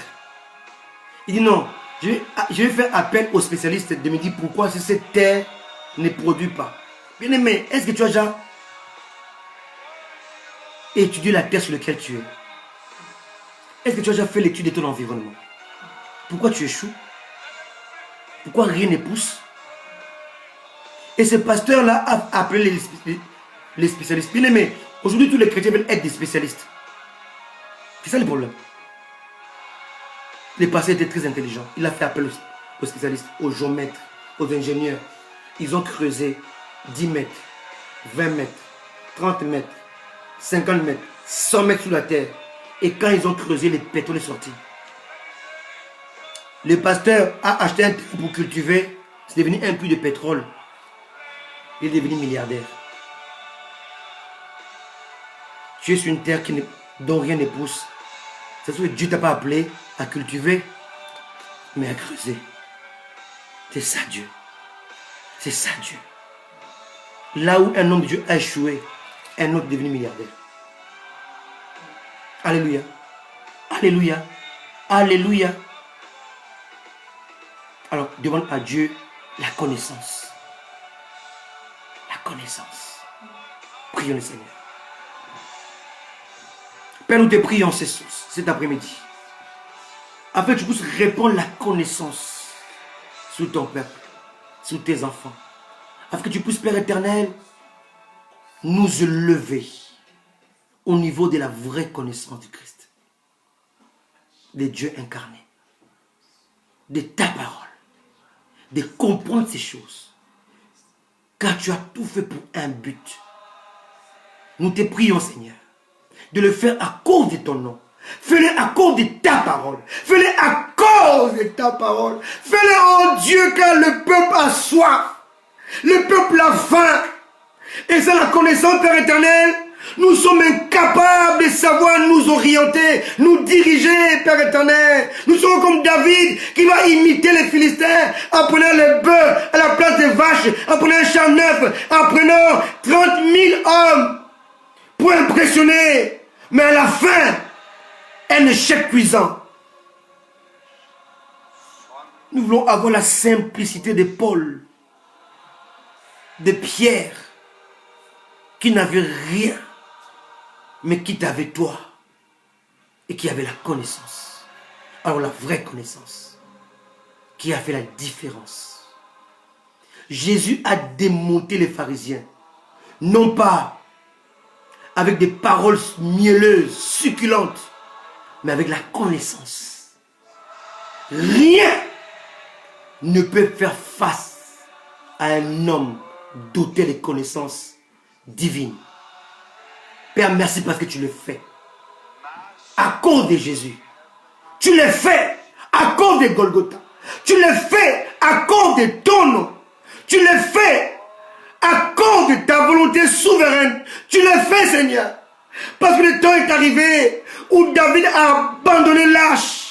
il dit non, Je vais faire appel aux spécialistes de me dire pourquoi cette terre ne produit pas. Bien aimé, est-ce que tu as déjà étudié la terre sur laquelle tu es? Est-ce que tu as déjà fait l'étude de ton environnement? Pourquoi tu échoues? Pourquoi rien ne pousse? Et ce pasteur-là a appelé les spécialistes. Bien aimé, aujourd'hui tous les chrétiens veulent être des spécialistes. C'est ça le problème. Le pasteur était très intelligent. Il a fait appel aux spécialistes, aux géomètres, aux ingénieurs. Ils ont creusé 10 mètres, 20 mètres, 30 mètres, 50 mètres, 100 mètres sous la terre. Et quand ils ont creusé, le pétrole est sorti. Le pasteur a acheté un terrain pour cultiver. C'est devenu un puits de pétrole. Il est devenu milliardaire. Tu es sur une terre dont rien ne pousse. C'est sûr que Dieu ne t'a pas appelé à cultiver, mais à creuser. C'est ça Dieu. C'est ça Dieu. Là où un homme de Dieu a échoué, un autre est devenu milliardaire. Alléluia. Alléluia. Alléluia. Alors, demande à Dieu la connaissance. La connaissance. Prions le Seigneur. Père, nous te prions cet après-midi. Afin que tu puisses répandre la connaissance sur ton peuple, sur tes enfants. Afin que tu puisses, Père éternel, nous élever au niveau de la vraie connaissance du Christ. De Dieu incarné. De ta parole. De comprendre ces choses. Car tu as tout fait pour un but. Nous te prions, Seigneur, de le faire à cause de ton nom. Fais-le à cause de ta parole. Fais-le à cause de ta parole. Fais-le, oh Dieu, car le peuple a soif. Le peuple a faim. Et c'est la connaissance, Père éternel. Nous sommes incapables de savoir nous orienter, nous diriger, Père éternel. Nous sommes comme David qui va imiter les Philistins en prenant les bœufs à la place des vaches, en prenant un champ neuf, en prenant 30 000 hommes pour impressionner. Mais à la fin, un échec cuisant. Nous voulons avoir la simplicité de Paul, de Pierre, qui n'avait rien, mais qui t'avait toi, et qui avait la connaissance. Alors la vraie connaissance, qui a fait la différence. Jésus a démonté les pharisiens, non pas avec des paroles mielleuses, succulentes, mais avec la connaissance. Rien ne peut faire face à un homme doté de connaissances divines. Père, merci parce que tu le fais. À cause de Jésus. Tu le fais à cause de Golgotha. Tu le fais à cause de ton nom. Tu le fais à cause de ta volonté souveraine. Tu le fais, Seigneur. Parce que le temps est arrivé où David a abandonné l'âge.